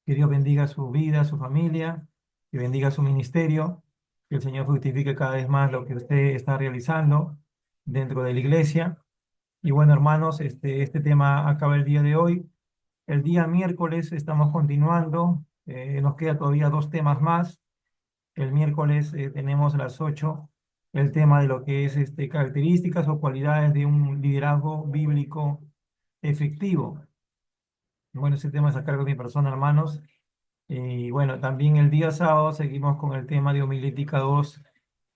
D: Que Dios bendiga su vida, su familia, que bendiga su ministerio, que el Señor fructifique cada vez más lo que usted está realizando dentro de la iglesia. Y bueno, hermanos, este tema acaba el día de hoy. El día miércoles estamos continuando. Nos queda todavía dos temas más. El miércoles tenemos a las 8 el tema de lo que es características o cualidades de un liderazgo bíblico efectivo. Bueno, ese tema es a cargo de mi persona, hermanos. Y bueno, también el día sábado seguimos con el tema de Homilética 2.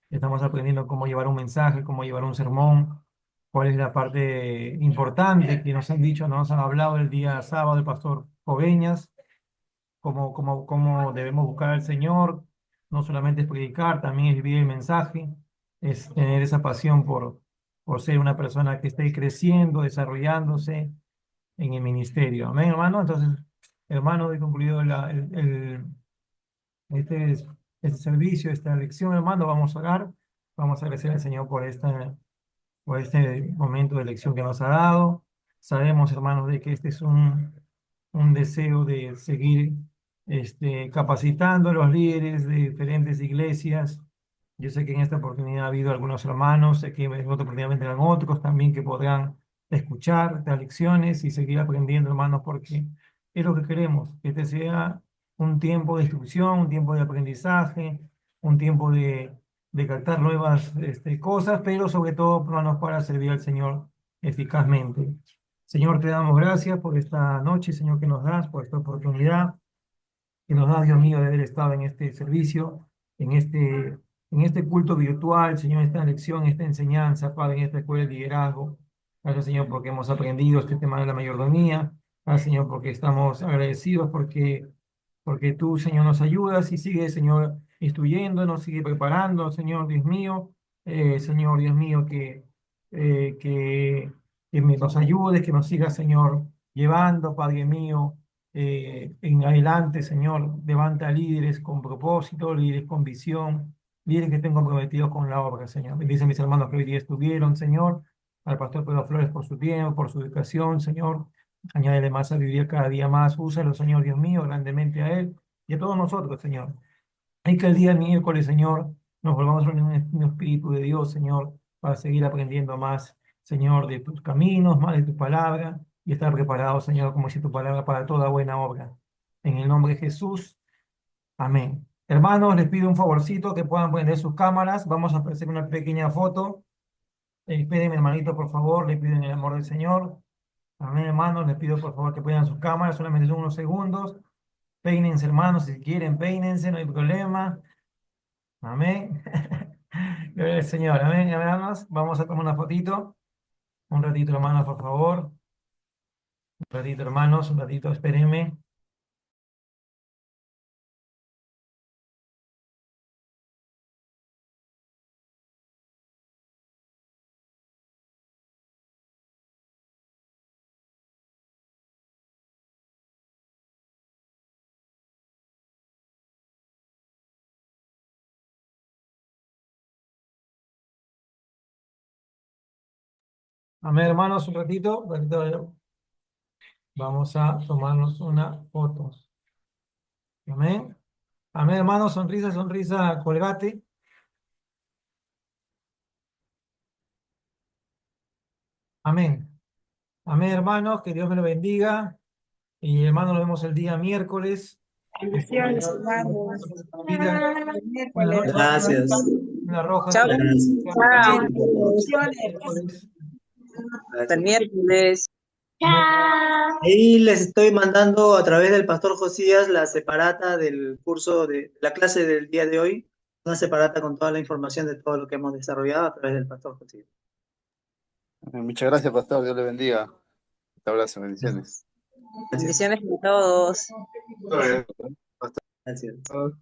D: Estamos aprendiendo cómo llevar un mensaje, cómo llevar un sermón, cuál es la parte importante que nos han dicho, nos han hablado el día sábado el pastor Coveñas, cómo debemos buscar al Señor. No solamente es predicar, también es vivir el mensaje, es tener esa pasión por ser una persona que esté creciendo, desarrollándose en el ministerio. Amén, hermano. Entonces, hermano, he concluido este, este servicio, esta lección, hermano. Vamos a orar. Vamos a agradecer al Señor por este momento de lección que nos ha dado. Sabemos, hermanos, de que este es un deseo de seguir capacitando a los líderes de diferentes iglesias. Yo sé que en esta oportunidad ha habido algunos hermanos, sé que en otra oportunidad vendrán otros también que podrán escuchar estas lecciones y seguir aprendiendo, hermanos, porque es lo que queremos, que este sea un tiempo de instrucción, un tiempo de aprendizaje, un tiempo de captar nuevas cosas, pero sobre todo, hermanos, para servir al Señor eficazmente. Señor, te damos gracias por esta noche, Señor, que nos das, por esta oportunidad que nos da, Dios mío, de haber estado en este servicio, en este culto virtual, Señor, esta lección, esta enseñanza, Padre, en esta escuela de liderazgo. Gracias, Señor, porque hemos aprendido este tema de la mayordomía. Gracias, Señor, porque estamos agradecidos porque tú, Señor, nos ayudas y sigue, Señor, instruyéndonos, sigue preparando, Señor, Dios mío, Señor, Dios mío, eh, que, nos ayudes, que nos siga, Señor, llevando, Padre mío, en adelante, Señor, levanta líderes con propósito, líderes con visión, líderes que estén comprometidos con la obra, Señor. Bendice a mis hermanos que hoy día estuvieron, Señor, al pastor Pedro Flores por su tiempo, por su educación, Señor. Añádele más a vivir cada día más. Úsalo, Señor Dios mío, grandemente a él y a todos nosotros, Señor. Y que el día miércoles, Señor, nos volvamos a reunir en el Espíritu de Dios, Señor, para seguir aprendiendo más, Señor, de tus caminos, más de tu palabra, y estar preparados, Señor, como dice tu palabra, para toda buena obra. En el nombre de Jesús, amén. Hermanos, les pido un favorcito que puedan prender sus cámaras. Vamos a hacer una pequeña foto. Espérenme, hermanito, por favor, les pido en el amor del Señor. Amén, hermanos, les pido por favor que prendan sus cámaras, solamente son unos segundos. Peínense, hermanos, si quieren, peínense, no hay problema. Amén. Gloria al Señor. Amén, hermanos. Vamos a tomar una fotito. Un ratito, hermanos, por favor. Un ratito, hermanos. Un ratito, espérenme. Amén, hermanos, un ratito. Un ratito. Vamos a tomarnos una foto. Amén. Amén, hermanos. Sonrisa, sonrisa, colgate. Amén. Amén, hermanos, que Dios me lo bendiga. Y hermanos, nos vemos el día miércoles.
B: Bendiciones, hermanos.
D: Vida,
B: El
D: buenas
B: miércoles.
D: noches.
A: Gracias.
D: Una roja.
E: Chao.
A: Gracias.
E: Chao.
B: Bendiciones.
E: Hasta el miércoles.
D: Amén.
A: Ahí les estoy mandando a través del Pastor Josías la separata del curso de la clase del día de hoy, una separata con toda la información de todo lo que hemos desarrollado a través del Pastor Josías.
C: Muchas gracias, pastor. Dios le bendiga. Un abrazo, bendiciones.
A: Gracias.
E: Bendiciones a todos.
A: Gracias.